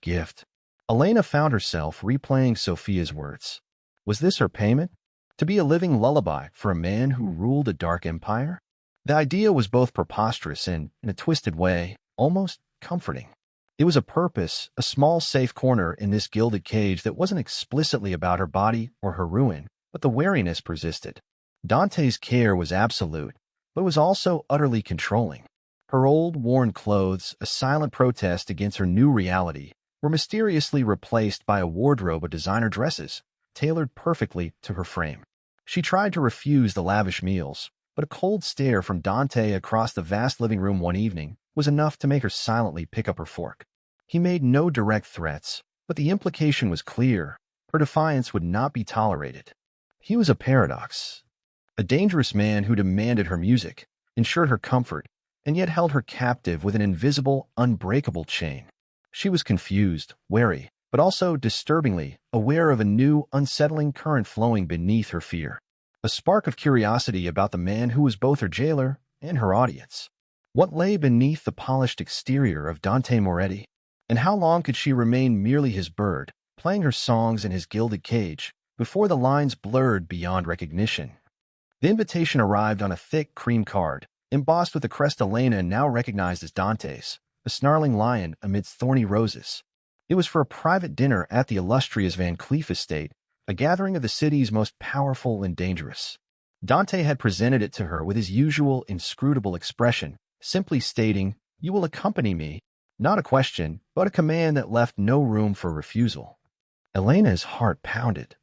Gift. Elena found herself replaying Sophia's words. Was this her payment? To be a living lullaby for a man who ruled a dark empire? The idea was both preposterous and, in a twisted way, almost comforting. It was a purpose, a small safe corner in this gilded cage that wasn't explicitly about her body or her ruin, but the wariness persisted. Dante's care was absolute, but it was also utterly controlling. Her old, worn clothes, a silent protest against her new reality, were mysteriously replaced by a wardrobe of designer dresses, tailored perfectly to her frame. She tried to refuse the lavish meals, but a cold stare from Dante across the vast living room one evening was enough to make her silently pick up her fork. He made no direct threats, but the implication was clear. Her defiance would not be tolerated. He was a paradox. A dangerous man who demanded her music, ensured her comfort, and yet held her captive with an invisible, unbreakable chain. She was confused, wary, but also disturbingly aware of a new, unsettling current flowing beneath her fear. A spark of curiosity about the man who was both her jailer and her audience. What lay beneath the polished exterior of Dante Moretti? And how long could she remain merely his bird, playing her songs in his gilded cage, before the lines blurred beyond recognition? The invitation arrived on a thick cream card, embossed with the crest Elena now recognized as Dante's, a snarling lion amidst thorny roses. It was for a private dinner at the illustrious Van Cleef estate, a gathering of the city's most powerful and dangerous. Dante had presented it to her with his usual inscrutable expression, simply stating, "You will accompany me," not a question, but a command that left no room for refusal. Elena's heart pounded.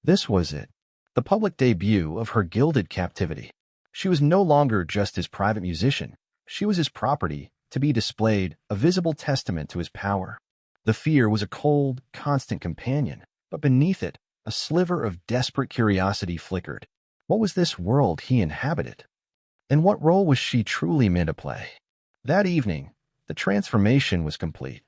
This was it, the public debut of her gilded captivity. She was no longer just his private musician. She was his property, to be displayed, a visible testament to his power. The fear was a cold, constant companion, but beneath it, a sliver of desperate curiosity flickered. What was this world he inhabited? And what role was she truly meant to play? That evening, the transformation was complete.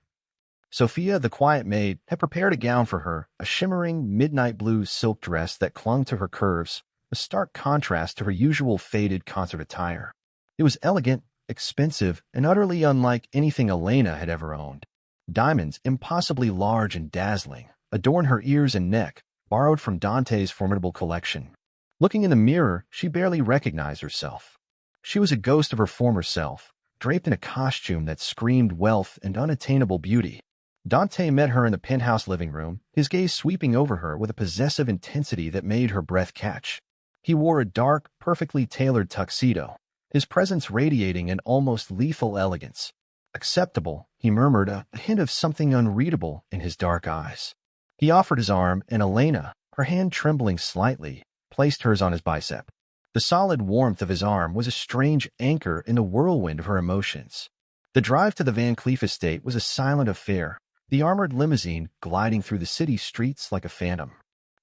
Sophia, the quiet maid, had prepared a gown for her, a shimmering midnight blue silk dress that clung to her curves, a stark contrast to her usual faded concert attire. It was elegant, expensive, and utterly unlike anything Elena had ever owned. Diamonds, impossibly large and dazzling, adorned her ears and neck, borrowed from Dante's formidable collection. Looking in the mirror, she barely recognized herself. She was a ghost of her former self, draped in a costume that screamed wealth and unattainable beauty. Dante met her in the penthouse living room, his gaze sweeping over her with a possessive intensity that made her breath catch. He wore a dark, perfectly tailored tuxedo, his presence radiating an almost lethal elegance. "Acceptable," he murmured, a hint of something unreadable in his dark eyes. He offered his arm, and Elena, her hand trembling slightly, placed hers on his bicep. The solid warmth of his arm was a strange anchor in the whirlwind of her emotions. The drive to the Van Cleef estate was a silent affair, the armored limousine gliding through the city streets like a phantom.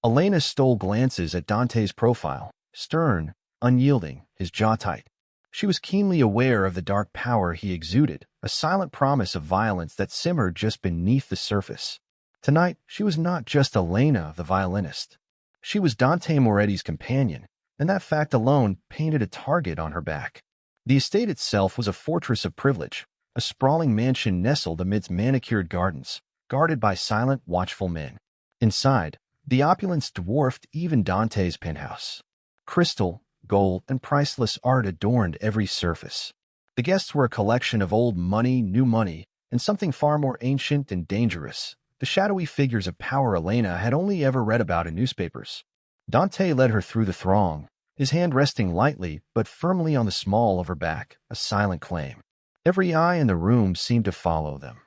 Elena stole glances at Dante's profile, stern, unyielding, his jaw tight. She was keenly aware of the dark power he exuded, a silent promise of violence that simmered just beneath the surface. Tonight, she was not just Elena, the violinist. She was Dante Moretti's companion, and that fact alone painted a target on her back. The estate itself was a fortress of privilege, a sprawling mansion nestled amidst manicured gardens, guarded by silent, watchful men. Inside, the opulence dwarfed even Dante's penthouse. Crystal, gold, and priceless art adorned every surface. The guests were a collection of old money, new money, and something far more ancient and dangerous, the shadowy figures of power Elena had only ever read about in newspapers. Dante led her through the throng, his hand resting lightly but firmly on the small of her back, a silent claim. Every eye in the room seemed to follow them.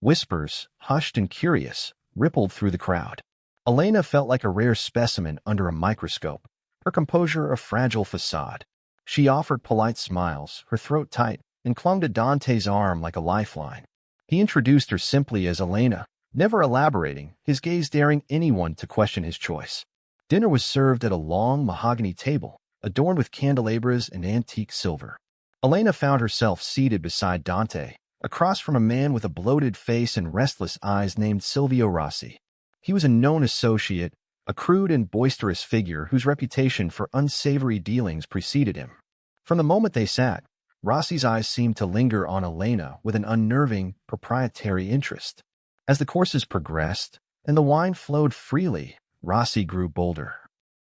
Whispers, hushed and curious, rippled through the crowd. Elena felt like a rare specimen under a microscope, her composure a fragile facade. She offered polite smiles, her throat tight, and clung to Dante's arm like a lifeline. He introduced her simply as Elena, never elaborating, his gaze daring anyone to question his choice. Dinner was served at a long mahogany table, adorned with candelabras and antique silver. Elena found herself seated beside Dante, across from a man with a bloated face and restless eyes named Silvio Rossi. He was a known associate, a crude and boisterous figure whose reputation for unsavory dealings preceded him. From the moment they sat, Rossi's eyes seemed to linger on Elena with an unnerving, proprietary interest. As the courses progressed, and the wine flowed freely, Rossi grew bolder.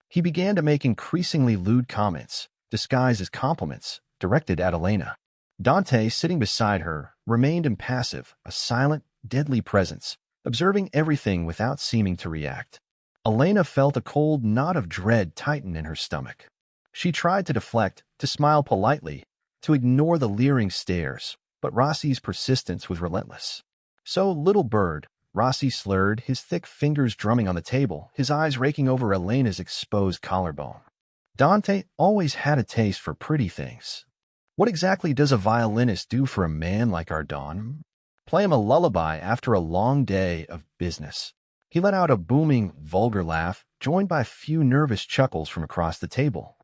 He began to make increasingly lewd comments, disguised as compliments, directed at Elena. Dante, sitting beside her, remained impassive, a silent, deadly presence, observing everything without seeming to react. Elena felt a cold knot of dread tighten in her stomach. She tried to deflect, to smile politely, to ignore the leering stares, but Rossi's persistence was relentless. "So, little bird," Rossi slurred, his thick fingers drumming on the table, his eyes raking over Elena's exposed collarbone. Dante always had a taste for pretty things. What exactly does a violinist do for a man like our Don? Play him a lullaby after a long day of business. He let out a booming, vulgar laugh, joined by a few nervous chuckles from across the table.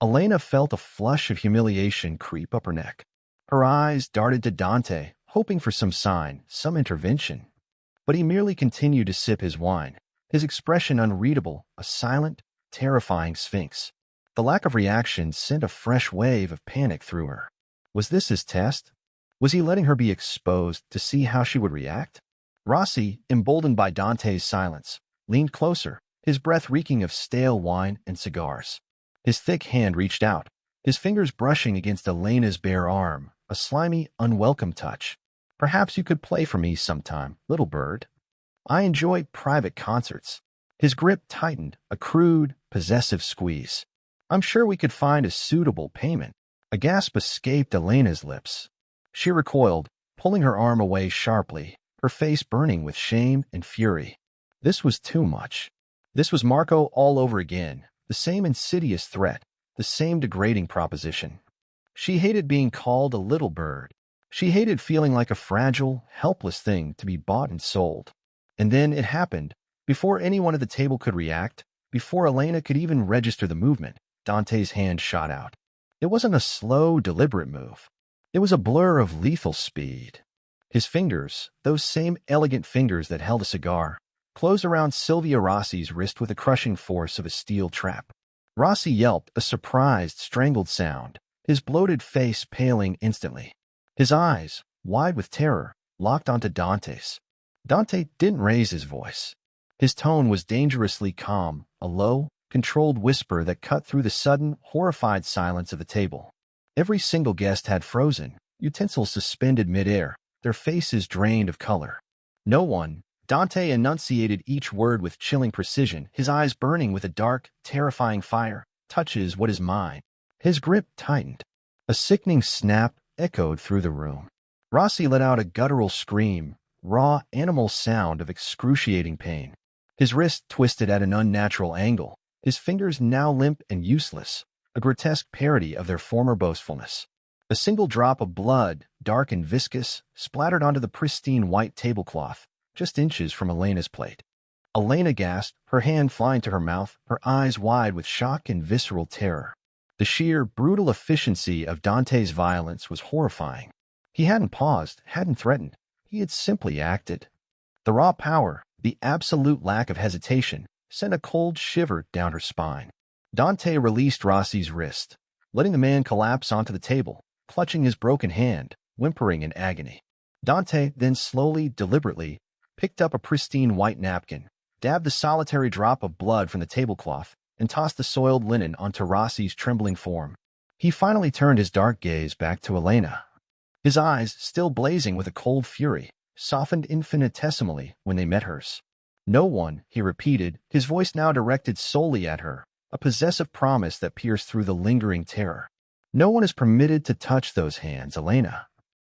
Elena felt a flush of humiliation creep up her neck. Her eyes darted to Dante, hoping for some sign, some intervention. But he merely continued to sip his wine, his expression unreadable, a silent, terrifying sphinx. The lack of reaction sent a fresh wave of panic through her. Was this his test? Was he letting her be exposed to see how she would react? Rossi, emboldened by Dante's silence, leaned closer, his breath reeking of stale wine and cigars. His thick hand reached out, his fingers brushing against Elena's bare arm, a slimy, unwelcome touch. "Perhaps you could play for me sometime, little bird. I enjoy private concerts." His grip tightened, a crude, possessive squeeze. "I'm sure we could find a suitable payment." A gasp escaped Elena's lips. She recoiled, pulling her arm away sharply, her face burning with shame and fury. This was too much. This was Marco all over again, the same insidious threat, the same degrading proposition. She hated being called a little bird. She hated feeling like a fragile, helpless thing to be bought and sold. And then it happened. Before anyone at the table could react, before Elena could even register the movement, Dante's hand shot out. It wasn't a slow, deliberate move. It was a blur of lethal speed. His fingers, those same elegant fingers that held a cigar, closed around Silvia Rossi's wrist with the crushing force of a steel trap. Rossi yelped, a surprised, strangled sound, his bloated face paling instantly. His eyes, wide with terror, locked onto Dante's. Dante didn't raise his voice. His tone was dangerously calm, a low, controlled whisper that cut through the sudden, horrified silence of the table. Every single guest had frozen, utensils suspended midair, their faces drained of color. No one. Dante enunciated each word with chilling precision, his eyes burning with a dark, terrifying fire, touches what is mine. His grip tightened. A sickening snap echoed through the room. Rossi let out a guttural scream, raw, animal sound of excruciating pain. His wrist twisted at an unnatural angle, his fingers now limp and useless, a grotesque parody of their former boastfulness. A single drop of blood, dark and viscous, splattered onto the pristine white tablecloth, just inches from Elena's plate. Elena gasped, her hand flying to her mouth, her eyes wide with shock and visceral terror. The sheer, brutal efficiency of Dante's violence was horrifying. He hadn't paused, hadn't threatened. He had simply acted. The raw power, the absolute lack of hesitation, sent a cold shiver down her spine. Dante released Rossi's wrist, letting the man collapse onto the table, clutching his broken hand, whimpering in agony. Dante then slowly, deliberately, picked up a pristine white napkin, dabbed the solitary drop of blood from the tablecloth, and tossed the soiled linen onto Rossi's trembling form. He finally turned his dark gaze back to Elena. His eyes, still blazing with a cold fury, softened infinitesimally when they met hers. "No one," he repeated, his voice now directed solely at her, a possessive promise that pierced through the lingering terror. "No one is permitted to touch those hands, Elena.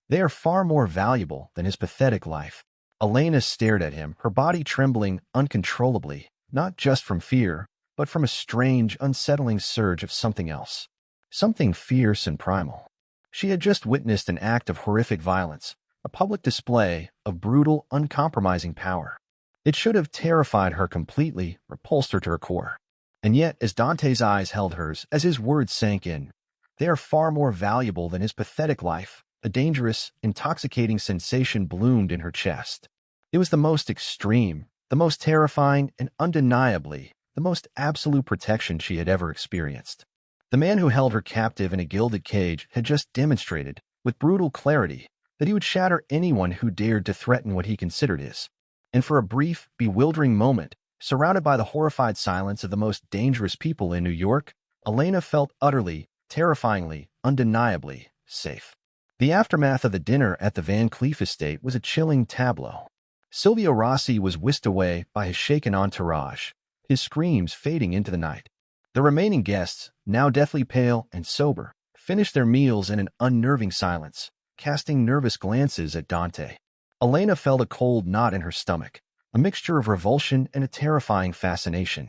They are far more valuable than his pathetic life." Elena stared at him, her body trembling uncontrollably, not just from fear, but from a strange, unsettling surge of something else. Something fierce and primal. She had just witnessed an act of horrific violence, a public display of brutal, uncompromising power. It should have terrified her completely, repulsed her to her core. And yet, as Dante's eyes held hers, as his words sank in, "They are far more valuable than his pathetic life," a dangerous, intoxicating sensation bloomed in her chest. It was the most extreme, the most terrifying, and undeniably the most absolute protection she had ever experienced. The man who held her captive in a gilded cage had just demonstrated, with brutal clarity, that he would shatter anyone who dared to threaten what he considered his. And for a brief, bewildering moment, Surrounded by the horrified silence of the most dangerous people in New York, Elena felt utterly, terrifyingly, undeniably safe. The aftermath of the dinner at the Van Cleef estate was a chilling tableau. Silvio Rossi was whisked away by his shaken entourage, his screams fading into the night. The remaining guests, now deathly pale and sober, finished their meals in an unnerving silence, casting nervous glances at Dante. Elena felt a cold knot in her stomach, a mixture of revulsion and a terrifying fascination.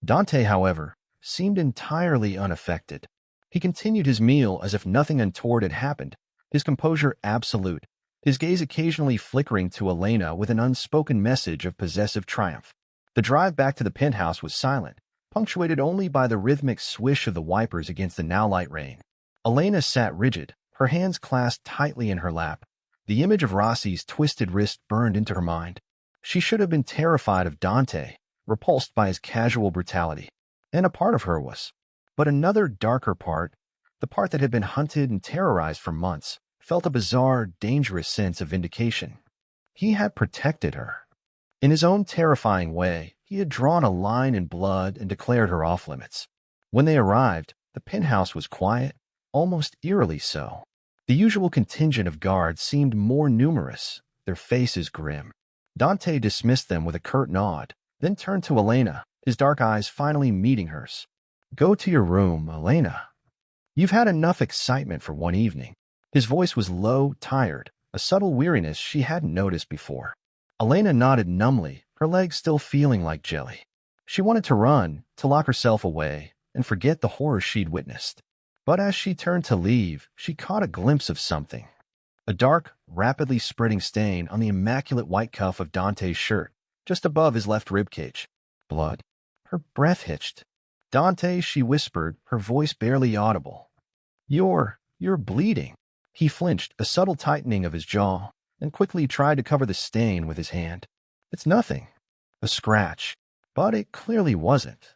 Dante, however, seemed entirely unaffected. He continued his meal as if nothing untoward had happened, his composure absolute, his gaze occasionally flickering to Elena with an unspoken message of possessive triumph. The drive back to the penthouse was silent, punctuated only by the rhythmic swish of the wipers against the now light rain. Elena sat rigid, her hands clasped tightly in her lap. The image of Rossi's twisted wrist burned into her mind. She should have been terrified of Dante, repulsed by his casual brutality. And a part of her was. But another darker part, the part that had been hunted and terrorized for months, felt a bizarre, dangerous sense of vindication. He had protected her. In his own terrifying way, he had drawn a line in blood and declared her off-limits. When they arrived, the penthouse was quiet, almost eerily so. The usual contingent of guards seemed more numerous, their faces grim. Dante dismissed them with a curt nod, then turned to Elena, his dark eyes finally meeting hers. "Go to your room, Elena. You've had enough excitement for one evening." His voice was low, tired, a subtle weariness she hadn't noticed before. Elena nodded numbly, her legs still feeling like jelly. She wanted to run, to lock herself away, and forget the horror she'd witnessed. But as she turned to leave, she caught a glimpse of something. A dark, rapidly spreading stain on the immaculate white cuff of Dante's shirt, just above his left ribcage. Blood. Her breath hitched. "Dante," she whispered, her voice barely audible. You're bleeding." He flinched, a subtle tightening of his jaw, and quickly tried to cover the stain with his hand. "It's nothing. A scratch." But it clearly wasn't.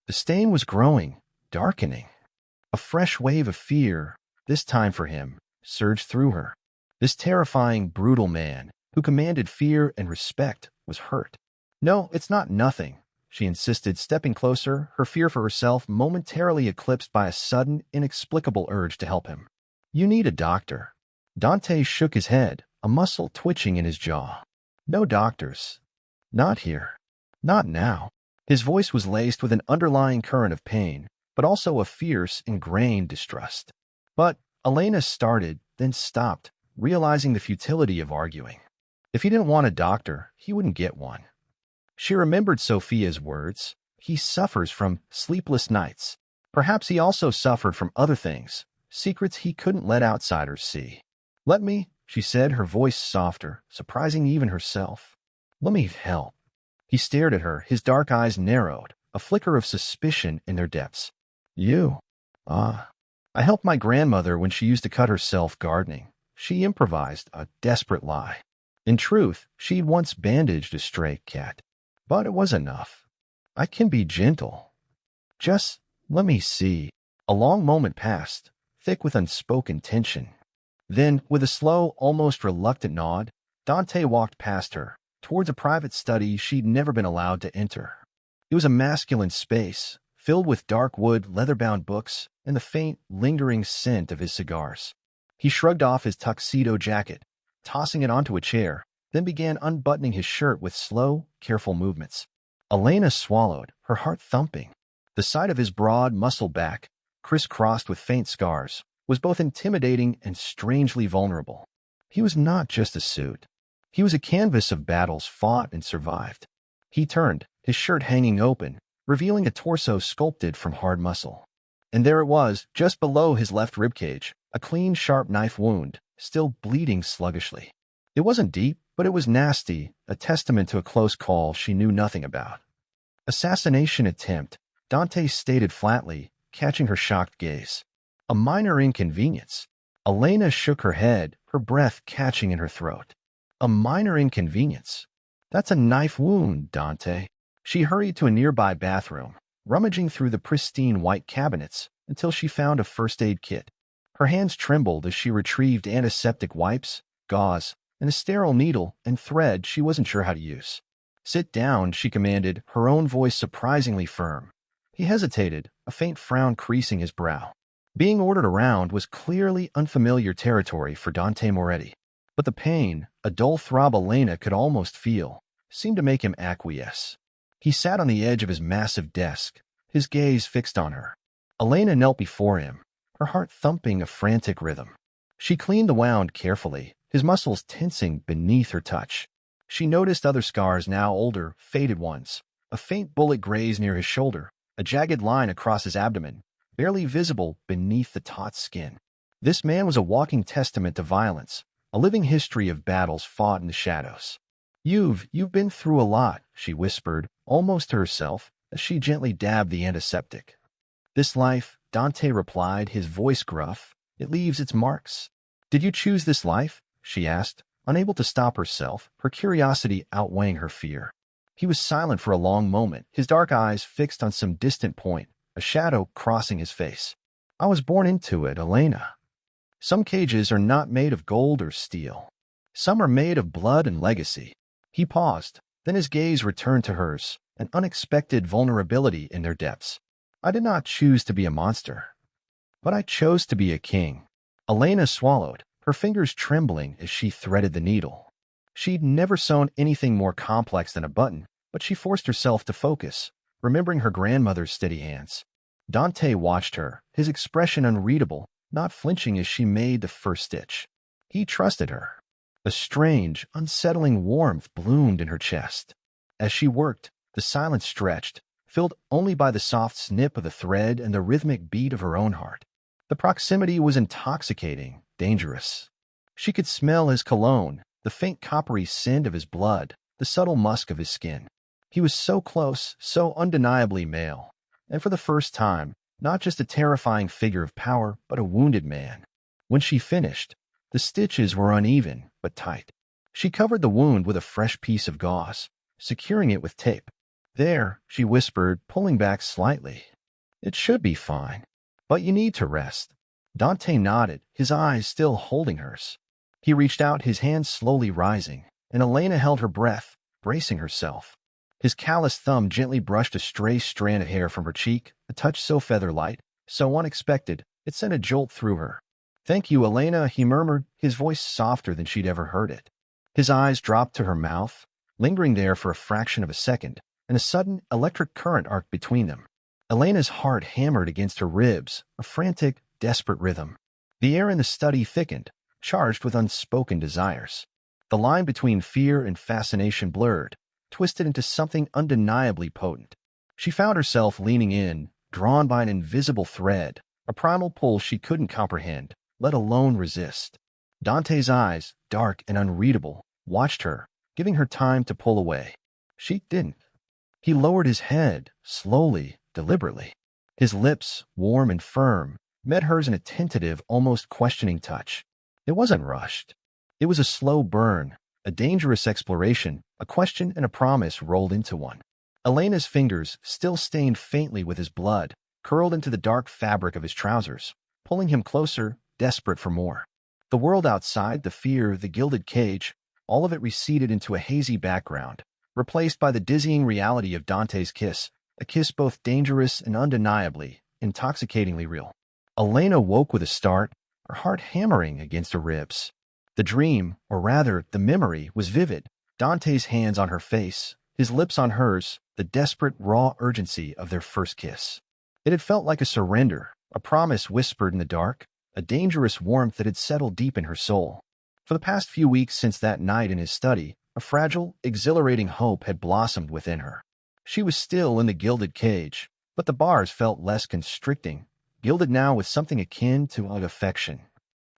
The stain was growing, darkening. A fresh wave of fear, this time for him, surged through her. This terrifying, brutal man, who commanded fear and respect, was hurt. "No, it's not nothing," she insisted, stepping closer, her fear for herself momentarily eclipsed by a sudden, inexplicable urge to help him. "You need a doctor." Dante shook his head, a muscle twitching in his jaw. "No doctors. Not here. Not now." His voice was laced with an underlying current of pain, but also a fierce, ingrained distrust. But Elena started, then stopped, realizing the futility of arguing. If he didn't want a doctor, he wouldn't get one. She remembered Sophia's words. He suffers from sleepless nights. Perhaps he also suffered from other things, secrets he couldn't let outsiders see. "Let me," she said, her voice softer, surprising even herself. "Let me help." He stared at her, his dark eyes narrowed, a flicker of suspicion in their depths. "You? I helped my grandmother when she used to cut herself gardening." She improvised, a desperate lie. In truth, she'd once bandaged a stray cat. But it was enough. "I can be gentle. Just let me see." A long moment passed, thick with unspoken tension. Then, with a slow, almost reluctant nod, Dante walked past her, towards a private study she'd never been allowed to enter. It was a masculine space, filled with dark wood, leather-bound books, and the faint, lingering scent of his cigars. He shrugged off his tuxedo jacket, tossing it onto a chair, then began unbuttoning his shirt with slow, careful movements. Elena swallowed, her heart thumping. The sight of his broad, muscled back, crisscrossed with faint scars, was both intimidating and strangely vulnerable. He was not just a suit. He was a canvas of battles fought and survived. He turned, his shirt hanging open, revealing a torso sculpted from hard muscle. And there it was, just below his left ribcage, a clean, sharp knife wound, still bleeding sluggishly. It wasn't deep, but it was nasty, a testament to a close call she knew nothing about. "Assassination attempt," Dante stated flatly, catching her shocked gaze. "A minor inconvenience." Elena shook her head, her breath catching in her throat. "A minor inconvenience? That's a knife wound, Dante." She hurried to a nearby bathroom, rummaging through the pristine white cabinets until she found a first aid kit. Her hands trembled as she retrieved antiseptic wipes, gauze, and a sterile needle and thread she wasn't sure how to use. "Sit down," she commanded, her own voice surprisingly firm. He hesitated, a faint frown creasing his brow. Being ordered around was clearly unfamiliar territory for Dante Moretti. But the pain, a dull throb Elena could almost feel, seemed to make him acquiesce. He sat on the edge of his massive desk, his gaze fixed on her. Elena knelt before him, her heart thumping a frantic rhythm. She cleaned the wound carefully, his muscles tensing beneath her touch. She noticed other scars, now older, faded ones. A faint bullet grazed near his shoulder, a jagged line across his abdomen, barely visible beneath the taut skin. This man was a walking testament to violence, a living history of battles fought in the shadows. You've been through a lot," she whispered, almost to herself, as she gently dabbed the antiseptic. "This life," Dante replied, his voice gruff, "it leaves its marks." "Did you choose this life?" she asked, unable to stop herself, her curiosity outweighing her fear. He was silent for a long moment, his dark eyes fixed on some distant point, a shadow crossing his face. "I was born into it, Elena. Some cages are not made of gold or steel. Some are made of blood and legacy." He paused, then his gaze returned to hers, an unexpected vulnerability in their depths. "I did not choose to be a monster, but I chose to be a king." Elena swallowed, her fingers trembling as she threaded the needle. She'd never sewn anything more complex than a button, but she forced herself to focus, remembering her grandmother's steady hands. Dante watched her, his expression unreadable, not flinching as she made the first stitch. He trusted her. A strange, unsettling warmth bloomed in her chest. As she worked, the silence stretched, filled only by the soft snip of the thread and the rhythmic beat of her own heart. The proximity was intoxicating, dangerous. She could smell his cologne, the faint coppery scent of his blood, the subtle musk of his skin. He was so close, so undeniably male, and for the first time, not just a terrifying figure of power, but a wounded man. When she finished, the stitches were uneven, but tight. She covered the wound with a fresh piece of gauze, securing it with tape. "There," she whispered, pulling back slightly. "It should be fine, but you need to rest." Dante nodded, his eyes still holding hers. He reached out, his hands slowly rising, and Elena held her breath, bracing herself. His calloused thumb gently brushed a stray strand of hair from her cheek, a touch so feather-light, so unexpected, it sent a jolt through her. "Thank you, Elena," he murmured, his voice softer than she'd ever heard it. His eyes dropped to her mouth, lingering there for a fraction of a second, and a sudden electric current arced between them. Elena's heart hammered against her ribs, a frantic, desperate rhythm. The air in the study thickened, charged with unspoken desires. The line between fear and fascination blurred, twisted into something undeniably potent. She found herself leaning in, drawn by an invisible thread, a primal pull she couldn't comprehend, let alone resist. Dante's eyes, dark and unreadable, watched her, giving her time to pull away. She didn't. He lowered his head, slowly, deliberately. His lips, warm and firm, met hers in a tentative, almost questioning touch. It wasn't rushed. It was a slow burn, a dangerous exploration, a question and a promise rolled into one. Elena's fingers, still stained faintly with his blood, curled into the dark fabric of his trousers, pulling him closer, desperate for more. The world outside, the fear, the gilded cage, all of it receded into a hazy background, replaced by the dizzying reality of Dante's kiss, a kiss both dangerous and undeniably, intoxicatingly real. Elena woke with a start, her heart hammering against her ribs. The dream, or rather, the memory, was vivid. Dante's hands on her face, his lips on hers, the desperate, raw urgency of their first kiss. It had felt like a surrender, a promise whispered in the dark, a dangerous warmth that had settled deep in her soul. For the past few weeks since that night in his study, a fragile, exhilarating hope had blossomed within her. She was still in the gilded cage, but the bars felt less constricting, gilded now with something akin to affection.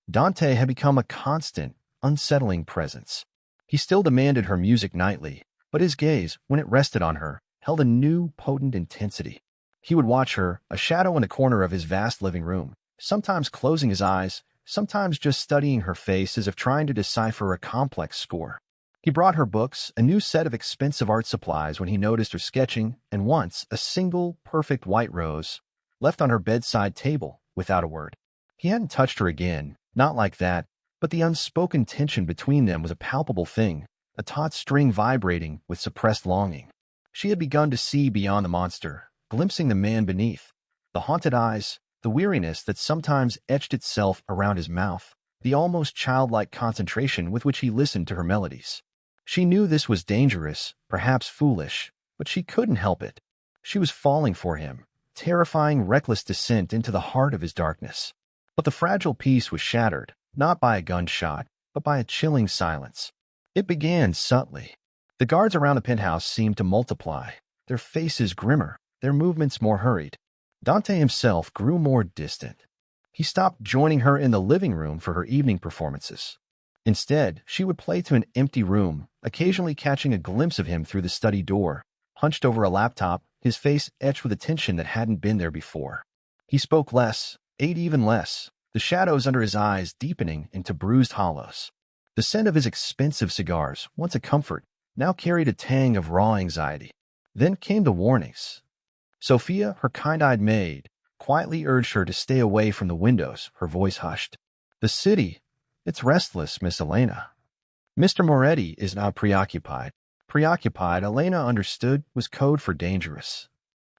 Dante had become a constant, unsettling presence. He still demanded her music nightly, but his gaze, when it rested on her, held a new, potent intensity. He would watch her, a shadow in a corner of his vast living room, sometimes closing his eyes, sometimes just studying her face as if trying to decipher a complex score. He brought her books, a new set of expensive art supplies when he noticed her sketching, and once a single, perfect white rose, left on her bedside table, without a word. He hadn't touched her again, not like that, but the unspoken tension between them was a palpable thing, a taut string vibrating with suppressed longing. She had begun to see beyond the monster, glimpsing the man beneath, the haunted eyes, the weariness that sometimes etched itself around his mouth, the almost childlike concentration with which he listened to her melodies. She knew this was dangerous, perhaps foolish, but she couldn't help it. She was falling for him, terrifying, reckless descent into the heart of his darkness. But the fragile peace was shattered, not by a gunshot, but by a chilling silence. It began subtly. The guards around the penthouse seemed to multiply, their faces grimmer, their movements more hurried. Dante himself grew more distant. He stopped joining her in the living room for her evening performances. Instead, she would play to an empty room, occasionally catching a glimpse of him through the study door, hunched over a laptop, his face etched with a tension that hadn't been there before. He spoke less, ate even less, the shadows under his eyes deepening into bruised hollows. The scent of his expensive cigars, once a comfort, now carried a tang of raw anxiety. Then came the warnings. Sophia, her kind-eyed maid, quietly urged her to stay away from the windows, her voice hushed. The city, it's restless, Miss Elena. Mr. Moretti is now preoccupied. Preoccupied, Elena understood, was code for dangerous.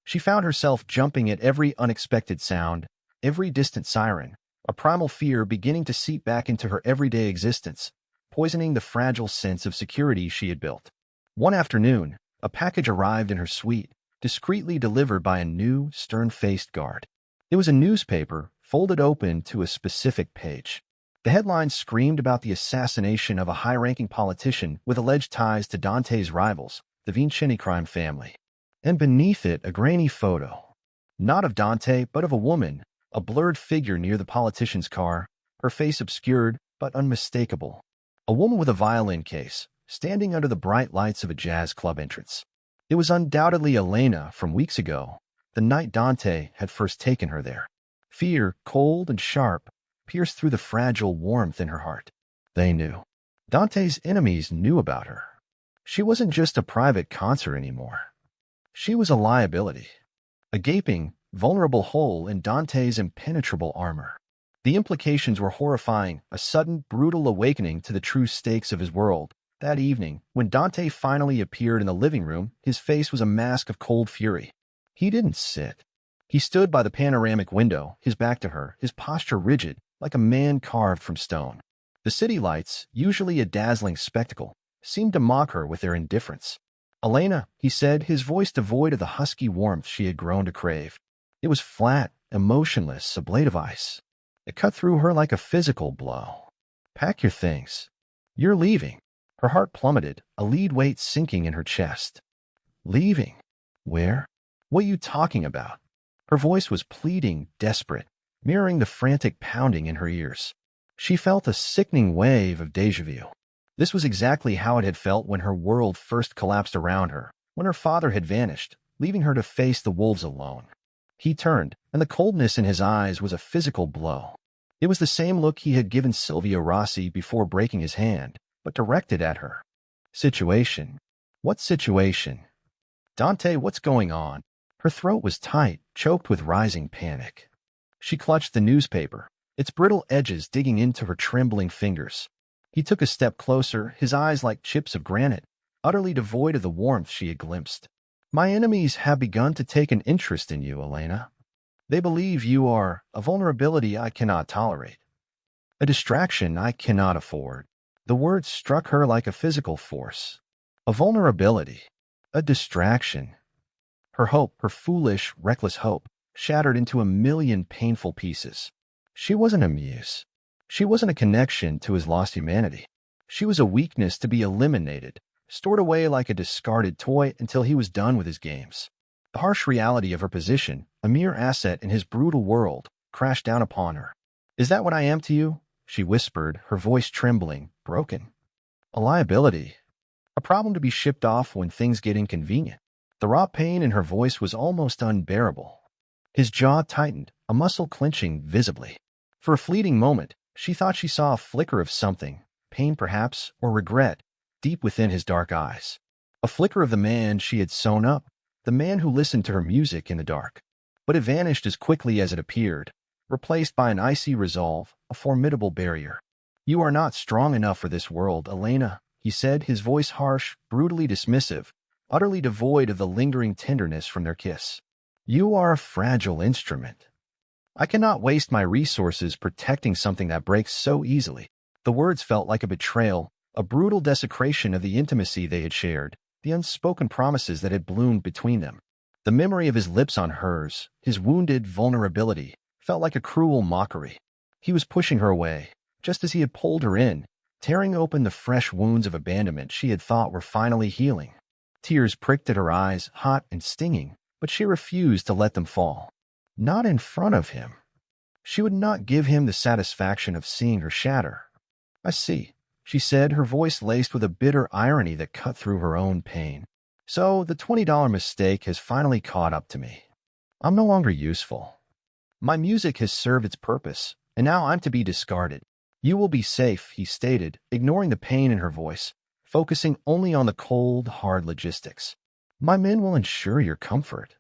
She found herself jumping at every unexpected sound, every distant siren, a primal fear beginning to seep back into her everyday existence, poisoning the fragile sense of security she had built. One afternoon, a package arrived in her suite, discreetly delivered by a new, stern-faced guard. It was a newspaper, folded open to a specific page. The headline screamed about the assassination of a high-ranking politician with alleged ties to Dante's rivals, the Vincenni crime family. And beneath it, a grainy photo. Not of Dante, but of a woman, a blurred figure near the politician's car, her face obscured but unmistakable. A woman with a violin case, standing under the bright lights of a jazz club entrance. It was undoubtedly Elena from weeks ago, the night Dante had first taken her there. Fear, cold and sharp, pierced through the fragile warmth in her heart. They knew. Dante's enemies knew about her. She wasn't just a private concert anymore. She was a liability. A gaping, vulnerable hole in Dante's impenetrable armor. The implications were horrifying, a sudden, brutal awakening to the true stakes of his world. That evening, when Dante finally appeared in the living room, his face was a mask of cold fury. He didn't sit. He stood by the panoramic window, his back to her, his posture rigid, like a man carved from stone. The city lights, usually a dazzling spectacle, seemed to mock her with their indifference. Elena, he said, his voice devoid of the husky warmth she had grown to crave. It was flat, emotionless, a blade of ice. It cut through her like a physical blow. Pack your things. You're leaving. Her heart plummeted, a lead weight sinking in her chest. Leaving? Where? What are you talking about? Her voice was pleading, desperate, mirroring the frantic pounding in her ears. She felt a sickening wave of déjà vu. This was exactly how it had felt when her world first collapsed around her, when her father had vanished, leaving her to face the wolves alone. He turned, and the coldness in his eyes was a physical blow. It was the same look he had given Silvio Rossi before breaking his hand, but directed at her. Situation. What situation? Dante, what's going on? Her throat was tight, choked with rising panic. She clutched the newspaper, its brittle edges digging into her trembling fingers. He took a step closer, his eyes like chips of granite, utterly devoid of the warmth she had glimpsed. My enemies have begun to take an interest in you, Elena. They believe you are a vulnerability I cannot tolerate, a distraction I cannot afford. The words struck her like a physical force. A vulnerability, a distraction. Her hope, her foolish, reckless hope, shattered into a million painful pieces. She wasn't a muse. She wasn't a connection to his lost humanity. She was a weakness to be eliminated, stored away like a discarded toy until he was done with his games. The harsh reality of her position, a mere asset in his brutal world, crashed down upon her. Is that what I am to you? She whispered, her voice trembling, broken. A liability. A problem to be shipped off when things get inconvenient. The raw pain in her voice was almost unbearable. His jaw tightened, a muscle clenching visibly. For a fleeting moment, she thought she saw a flicker of something, pain perhaps, or regret, deep within his dark eyes. A flicker of the man she had sewn up, the man who listened to her music in the dark. But it vanished as quickly as it appeared, replaced by an icy resolve, a formidable barrier. You are not strong enough for this world, Elena, he said, his voice harsh, brutally dismissive, utterly devoid of the lingering tenderness from their kiss. You are a fragile instrument. I cannot waste my resources protecting something that breaks so easily. The words felt like a betrayal, a brutal desecration of the intimacy they had shared, the unspoken promises that had bloomed between them. The memory of his lips on hers, his wounded vulnerability, felt like a cruel mockery. He was pushing her away, just as he had pulled her in, tearing open the fresh wounds of abandonment she had thought were finally healing. Tears pricked at her eyes, hot and stinging, but she refused to let them fall. Not in front of him. She would not give him the satisfaction of seeing her shatter. I see, she said, her voice laced with a bitter irony that cut through her own pain. So the $20 mistake has finally caught up to me. I'm no longer useful. My music has served its purpose, and now I'm to be discarded. You will be safe, he stated, ignoring the pain in her voice, focusing only on the cold, hard logistics. My men will ensure your comfort.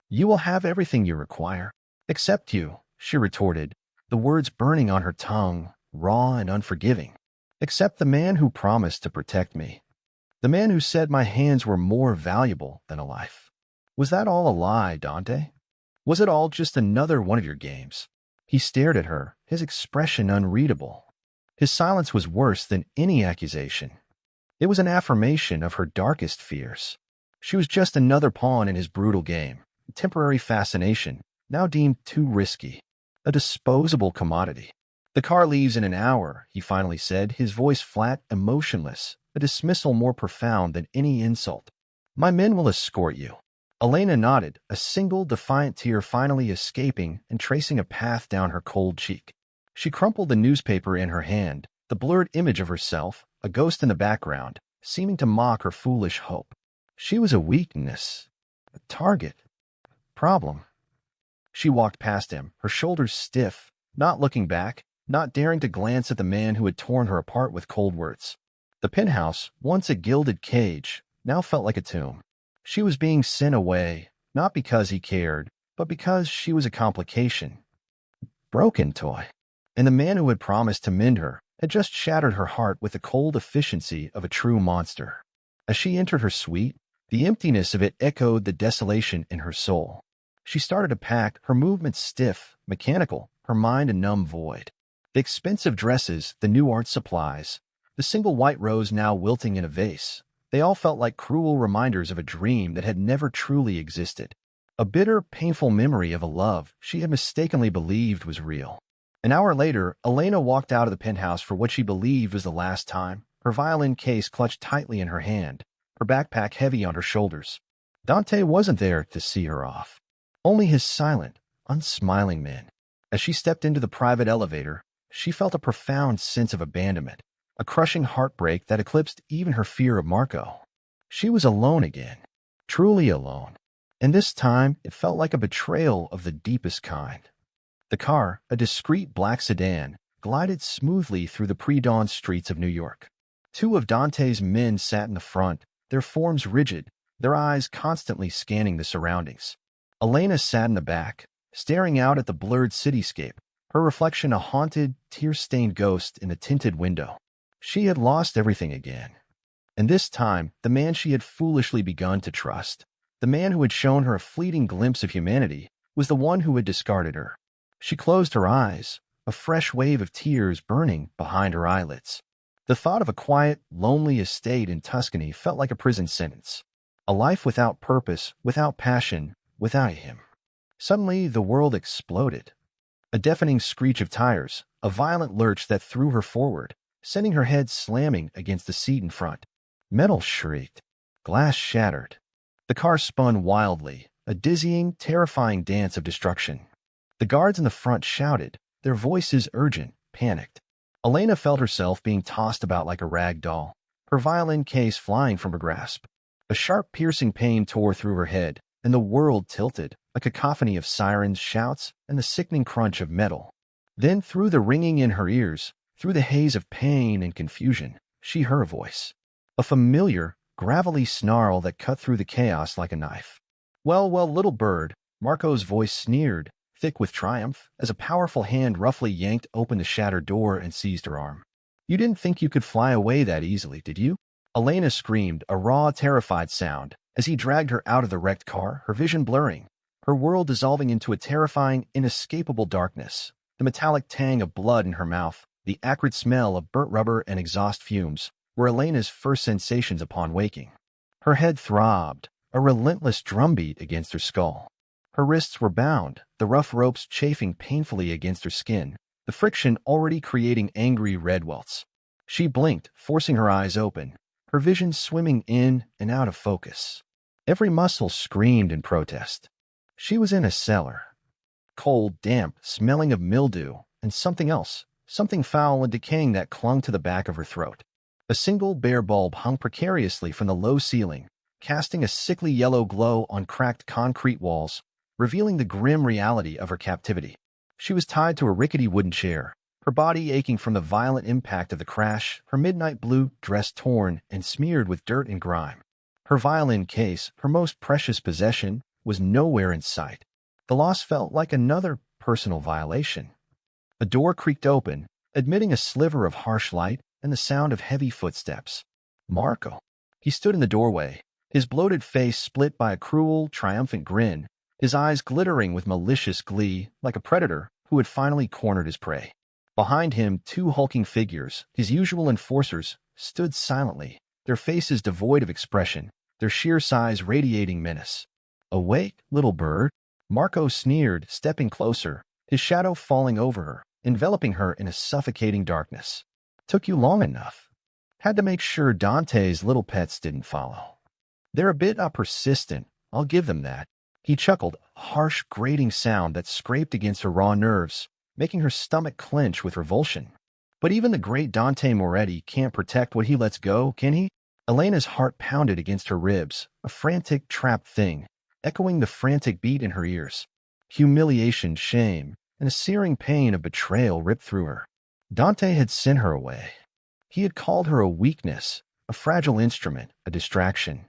You will have everything you require. Except you, she retorted, the words burning on her tongue, raw and unforgiving. Except the man who promised to protect me. The man who said my hands were more valuable than a life. Was that all a lie, Dante? Was it all just another one of your games? He stared at her, his expression unreadable. His silence was worse than any accusation. It was an affirmation of her darkest fears. She was just another pawn in his brutal game, a temporary fascination, now deemed too risky, a disposable commodity. The car leaves in an hour, he finally said, his voice flat, emotionless, a dismissal more profound than any insult. My men will escort you. Elena nodded, a single defiant tear finally escaping and tracing a path down her cold cheek. She crumpled the newspaper in her hand, the blurred image of herself, a ghost in the background, seeming to mock her foolish hope. She was a weakness, a target, problem. She walked past him, her shoulders stiff, not looking back, not daring to glance at the man who had torn her apart with cold words. The penthouse, once a gilded cage, now felt like a tomb. She was being sent away, not because he cared, but because she was a complication. Broken toy. And the man who had promised to mend her had just shattered her heart with the cold efficiency of a true monster. As she entered her suite, the emptiness of it echoed the desolation in her soul. She started to pack, her movements stiff, mechanical, her mind a numb void. The expensive dresses, the new art supplies, the single white rose now wilting in a vase, they all felt like cruel reminders of a dream that had never truly existed. A bitter, painful memory of a love she had mistakenly believed was real. An hour later, Elena walked out of the penthouse for what she believed was the last time, her violin case clutched tightly in her hand, her backpack heavy on her shoulders. Dante wasn't there to see her off. Only his silent, unsmiling men. As she stepped into the private elevator, she felt a profound sense of abandonment, a crushing heartbreak that eclipsed even her fear of Marco. She was alone again, truly alone, and this time it felt like a betrayal of the deepest kind. The car, a discreet black sedan, glided smoothly through the pre-dawn streets of New York. Two of Dante's men sat in the front, their forms rigid, their eyes constantly scanning the surroundings. Elena sat in the back, staring out at the blurred cityscape, her reflection a haunted, tear-stained ghost in the tinted window. She had lost everything again. And this time, the man she had foolishly begun to trust, the man who had shown her a fleeting glimpse of humanity, was the one who had discarded her. She closed her eyes, a fresh wave of tears burning behind her eyelids. The thought of a quiet, lonely estate in Tuscany felt like a prison sentence. A life without purpose, without passion, without him. Suddenly, the world exploded. A deafening screech of tires, a violent lurch that threw her forward, sending her head slamming against the seat in front. Metal shrieked. Glass shattered. The car spun wildly, a dizzying, terrifying dance of destruction. The guards in the front shouted, their voices urgent, panicked. Elena felt herself being tossed about like a rag doll, her violin case flying from her grasp. A sharp, piercing pain tore through her head, and the world tilted, a cacophony of sirens, shouts, and the sickening crunch of metal. Then, through the ringing in her ears, through the haze of pain and confusion, she heard a voice. A familiar, gravelly snarl that cut through the chaos like a knife. Well, well, little bird, Marco's voice sneered, thick with triumph, as a powerful hand roughly yanked open the shattered door and seized her arm. You didn't think you could fly away that easily, did you? Elena screamed, a raw, terrified sound, as he dragged her out of the wrecked car, her vision blurring, her world dissolving into a terrifying, inescapable darkness. The metallic tang of blood in her mouth, the acrid smell of burnt rubber and exhaust fumes, were Elena's first sensations upon waking. Her head throbbed, a relentless drumbeat against her skull. Her wrists were bound, the rough ropes chafing painfully against her skin, the friction already creating angry red welts. She blinked, forcing her eyes open, her vision swimming in and out of focus. Every muscle screamed in protest. She was in a cellar. Cold, damp, smelling of mildew, and something else, something foul and decaying that clung to the back of her throat. A single bare bulb hung precariously from the low ceiling, casting a sickly yellow glow on cracked concrete walls, revealing the grim reality of her captivity. She was tied to a rickety wooden chair, her body aching from the violent impact of the crash, her midnight blue dress torn and smeared with dirt and grime. Her violin case, her most precious possession, was nowhere in sight. The loss felt like another personal violation. A door creaked open, admitting a sliver of harsh light and the sound of heavy footsteps. Marco. He stood in the doorway, his bloated face split by a cruel, triumphant grin, his eyes glittering with malicious glee like a predator who had finally cornered his prey. Behind him, two hulking figures, his usual enforcers, stood silently, their faces devoid of expression, their sheer size radiating menace. "Awake, little bird," Marco sneered, stepping closer, his shadow falling over her, enveloping her in a suffocating darkness. "Took you long enough. Had to make sure Dante's little pets didn't follow. They're a bit persistent, I'll give them that." He chuckled, a harsh, grating sound that scraped against her raw nerves, making her stomach clench with revulsion. But even the great Dante Moretti can't protect what he lets go, can he? Elena's heart pounded against her ribs, a frantic, trapped thing, echoing the frantic beat in her ears. Humiliation, shame, and a searing pain of betrayal ripped through her. Dante had sent her away. He had called her a weakness, a fragile instrument, a distraction.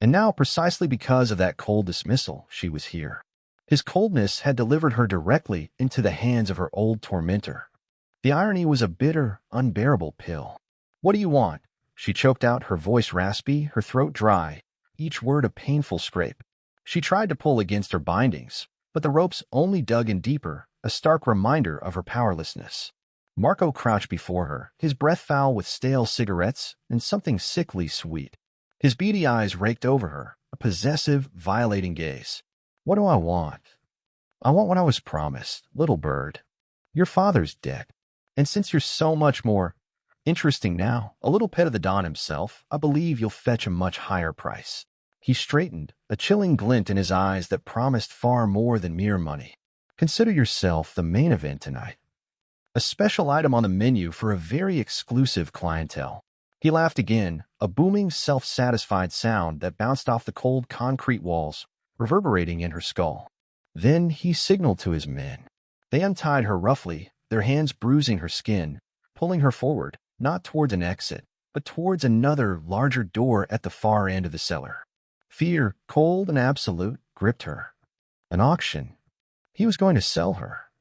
And now, precisely because of that cold dismissal, she was here. His coldness had delivered her directly into the hands of her old tormentor. The irony was a bitter, unbearable pill. "What do you want?" She choked out, her voice raspy, her throat dry, each word a painful scrape. She tried to pull against her bindings, but the ropes only dug in deeper, a stark reminder of her powerlessness. Marco crouched before her, his breath foul with stale cigarettes and something sickly sweet. His beady eyes raked over her, a possessive, violating gaze. "What do I want? I want what I was promised, little bird. Your father's dead. And since you're so much more interesting now, a little pet of the Don himself, I believe you'll fetch a much higher price." He straightened, a chilling glint in his eyes that promised far more than mere money. "Consider yourself the main event tonight. A special item on the menu for a very exclusive clientele." He laughed again, a booming, self-satisfied sound that bounced off the cold concrete walls, reverberating in her skull. Then he signaled to his men. They untied her roughly, their hands bruising her skin, pulling her forward, not towards an exit, but towards another, larger door at the far end of the cellar. Fear, cold and absolute, gripped her. An auction. He was going to sell her.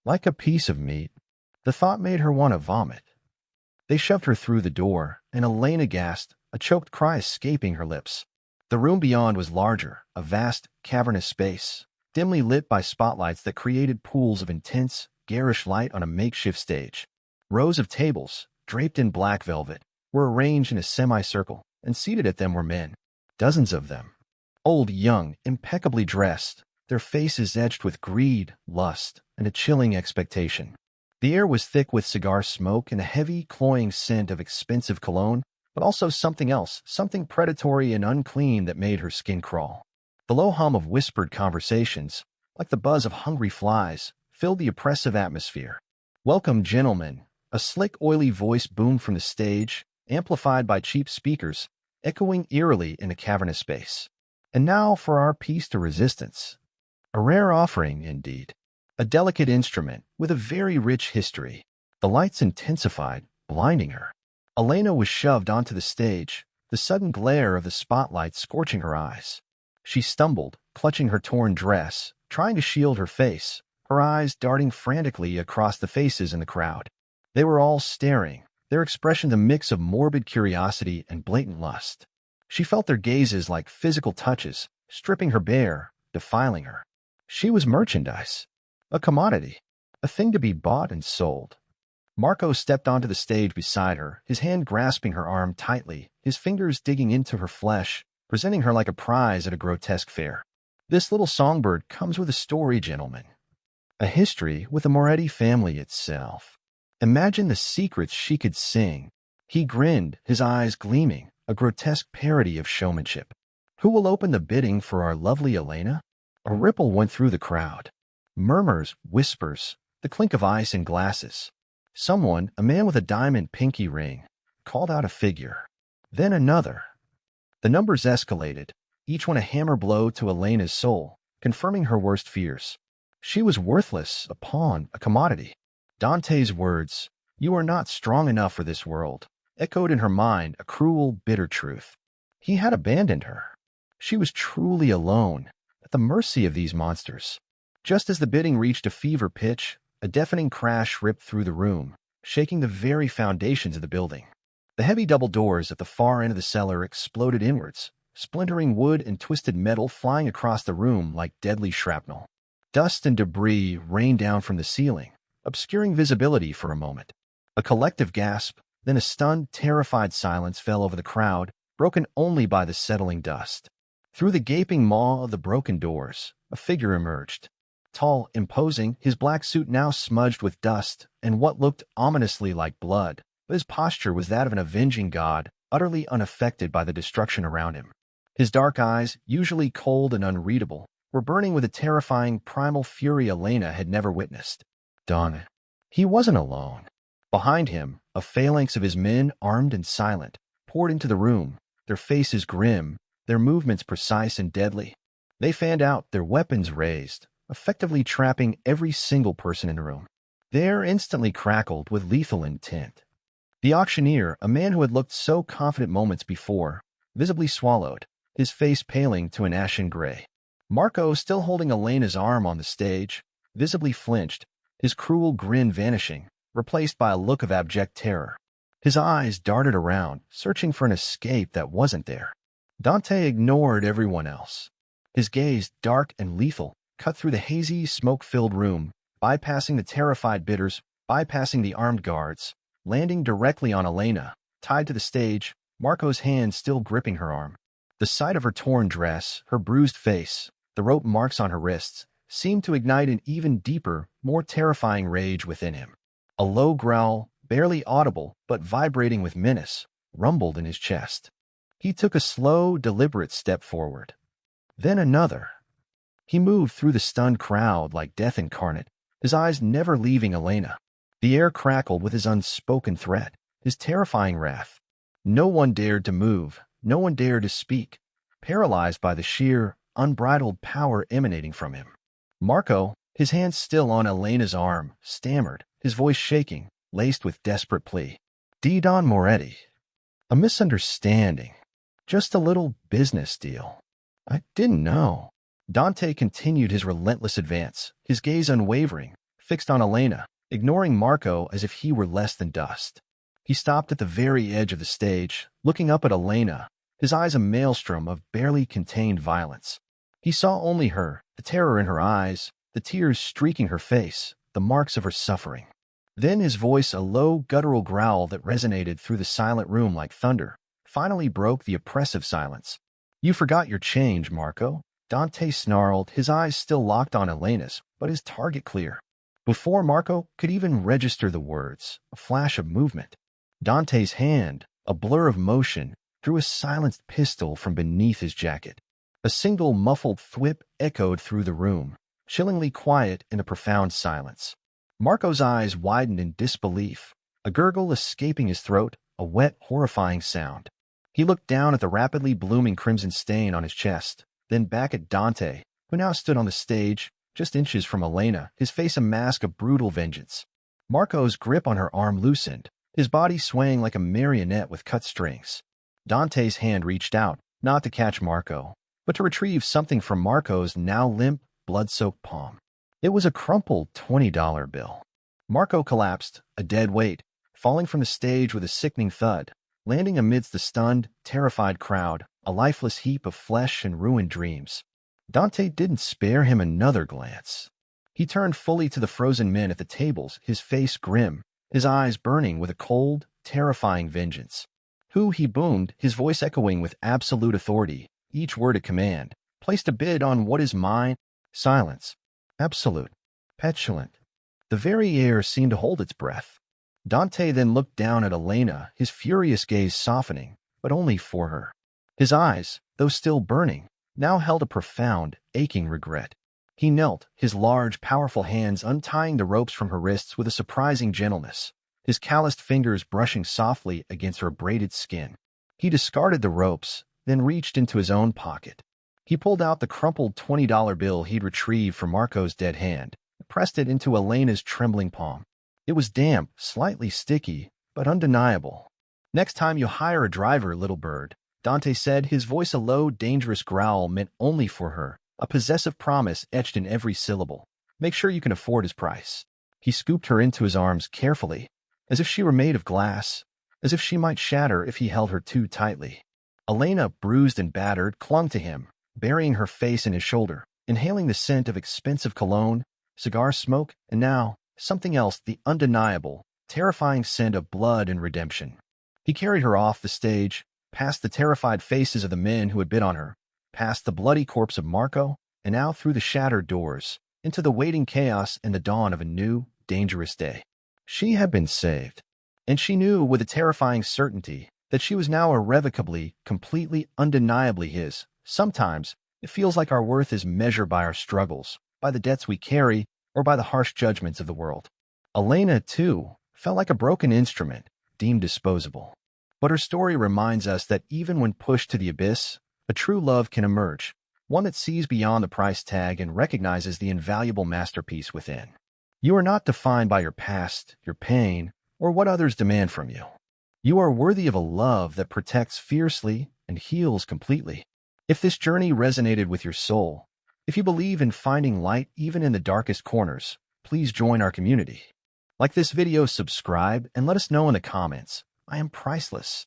Like a piece of meat. The thought made her want to vomit. They shoved her through the door, and Elena gasped, a choked cry escaping her lips. The room beyond was larger, a vast, cavernous space, dimly lit by spotlights that created pools of intense, garish light on a makeshift stage. Rows of tables, draped in black velvet, were arranged in a semicircle, and seated at them were men. Dozens of them. Old, young, impeccably dressed, their faces edged with greed, lust, and a chilling expectation. The air was thick with cigar smoke and a heavy, cloying scent of expensive cologne, but also something else, something predatory and unclean that made her skin crawl. The low hum of whispered conversations, like the buzz of hungry flies, filled the oppressive atmosphere. "Welcome, gentlemen," a slick, oily voice boomed from the stage, amplified by cheap speakers, echoing eerily in the cavernous space. "And now for our piece de resistance. A rare offering, indeed. A delicate instrument with a very rich history." The lights intensified, blinding her. Elena was shoved onto the stage, the sudden glare of the spotlight scorching her eyes. She stumbled, clutching her torn dress, trying to shield her face, her eyes darting frantically across the faces in the crowd. They were all staring, their expression a mix of morbid curiosity and blatant lust. She felt their gazes like physical touches, stripping her bare, defiling her. She was merchandise, a commodity, a thing to be bought and sold. Marco stepped onto the stage beside her, his hand grasping her arm tightly, his fingers digging into her flesh, presenting her like a prize at a grotesque fair. This little songbird comes with a story, gentlemen. A history with the Moretti family itself. Imagine the secrets she could sing. He grinned, his eyes gleaming, a grotesque parody of showmanship. Who will open the bidding for our lovely Elena? A ripple went through the crowd. Murmurs, whispers, the clink of ice in glasses. Someone, a man with a diamond pinky ring, called out a figure. Then another. The numbers escalated, each one a hammer blow to Elena's soul, confirming her worst fears. She was worthless, a pawn, a commodity. Dante's words, "You are not strong enough for this world," echoed in her mind a cruel, bitter truth. He had abandoned her. She was truly alone, at the mercy of these monsters. Just as the bidding reached a fever pitch, a deafening crash ripped through the room, shaking the very foundations of the building. The heavy double doors at the far end of the cellar exploded inwards, splintering wood and twisted metal flying across the room like deadly shrapnel. Dust and debris rained down from the ceiling, obscuring visibility for a moment. A collective gasp, then a stunned, terrified silence fell over the crowd, broken only by the settling dust. Through the gaping maw of the broken doors, a figure emerged. Tall, imposing, his black suit now smudged with dust and what looked ominously like blood, but his posture was that of an avenging god, utterly unaffected by the destruction around him. His dark eyes, usually cold and unreadable, were burning with a terrifying primal fury Elena had never witnessed. Dawn. He wasn't alone. Behind him, a phalanx of his men, armed and silent, poured into the room, their faces grim, their movements precise and deadly. They fanned out, their weapons raised, effectively trapping every single person in the room. The air instantly crackled with lethal intent. The auctioneer, a man who had looked so confident moments before, visibly swallowed, his face paling to an ashen gray. Marco, still holding Elena's arm on the stage, visibly flinched, his cruel grin vanishing, replaced by a look of abject terror. His eyes darted around, searching for an escape that wasn't there. Dante ignored everyone else. His gaze, dark and lethal, cut through the hazy, smoke-filled room, bypassing the terrified bidders, bypassing the armed guards, landing directly on Elena, tied to the stage, Marco's hand still gripping her arm. The sight of her torn dress, her bruised face, the rope marks on her wrists, seemed to ignite an even deeper, more terrifying rage within him. A low growl, barely audible but vibrating with menace, rumbled in his chest. He took a slow, deliberate step forward. Then another. He moved through the stunned crowd like death incarnate, his eyes never leaving Elena. The air crackled with his unspoken threat, his terrifying wrath. No one dared to move, no one dared to speak, paralyzed by the sheer, unbridled power emanating from him. Marco, his hand still on Elena's arm, stammered, his voice shaking, laced with desperate plea. Don Moretti. A misunderstanding. Just a little business deal. I didn't know. Dante continued his relentless advance, his gaze unwavering, fixed on Elena, ignoring Marco as if he were less than dust. He stopped at the very edge of the stage, looking up at Elena, his eyes a maelstrom of barely contained violence. He saw only her, the terror in her eyes, the tears streaking her face, the marks of her suffering. Then his voice, a low, guttural growl that resonated through the silent room like thunder, finally broke the oppressive silence. You forgot your change, Marco. Dante snarled, his eyes still locked on Elena's, but his target clear. Before Marco could even register the words, a flash of movement. Dante's hand, a blur of motion, drew a silenced pistol from beneath his jacket. A single muffled thwip echoed through the room, chillingly quiet in a profound silence. Marco's eyes widened in disbelief, a gurgle escaping his throat, a wet, horrifying sound. He looked down at the rapidly blooming crimson stain on his chest, then back at Dante, who now stood on the stage, just inches from Elena, his face a mask of brutal vengeance. Marco's grip on her arm loosened, his body swaying like a marionette with cut strings. Dante's hand reached out, not to catch Marco, but to retrieve something from Marco's now limp, blood-soaked palm. It was a crumpled $20 bill. Marco collapsed, a dead weight, falling from the stage with a sickening thud, landing amidst the stunned, terrified crowd, a lifeless heap of flesh and ruined dreams. Dante didn't spare him another glance. He turned fully to the frozen men at the tables, his face grim, his eyes burning with a cold, terrifying vengeance. "Who," he boomed, his voice echoing with absolute authority, each word a command, "placed a bid on what is mine?" Silence. Absolute. Petulant. The very air seemed to hold its breath. Dante then looked down at Elena, his furious gaze softening, but only for her. His eyes, though still burning, now held a profound, aching regret. He knelt, his large, powerful hands untying the ropes from her wrists with a surprising gentleness, his calloused fingers brushing softly against her braided skin. He discarded the ropes, then reached into his own pocket. He pulled out the crumpled $20 bill he'd retrieved from Marco's dead hand, and pressed it into Elena's trembling palm. It was damp, slightly sticky, but undeniable. "Next time you hire a driver, little bird," Dante said, his voice a low, dangerous growl meant only for her, a possessive promise etched in every syllable. "Make sure you can afford his price." He scooped her into his arms carefully, as if she were made of glass, as if she might shatter if he held her too tightly. Elena, bruised and battered, clung to him, burying her face in his shoulder, inhaling the scent of expensive cologne, cigar smoke, and now, something else, the undeniable, terrifying scent of blood and redemption. He carried her off the stage, past the terrified faces of the men who had bid on her, past the bloody corpse of Marco, and out through the shattered doors, into the waiting chaos and the dawn of a new, dangerous day. She had been saved, and she knew with a terrifying certainty that she was now irrevocably, completely, undeniably his. Sometimes, it feels like our worth is measured by our struggles, by the debts we carry, or by the harsh judgments of the world. Elena, too, felt like a broken instrument, deemed disposable. But her story reminds us that even when pushed to the abyss, a true love can emerge, one that sees beyond the price tag and recognizes the invaluable masterpiece within. You are not defined by your past, your pain, or what others demand from you. You are worthy of a love that protects fiercely and heals completely. If this journey resonated with your soul, if you believe in finding light even in the darkest corners, please join our community. Like this video, subscribe, and let us know in the comments. I am priceless.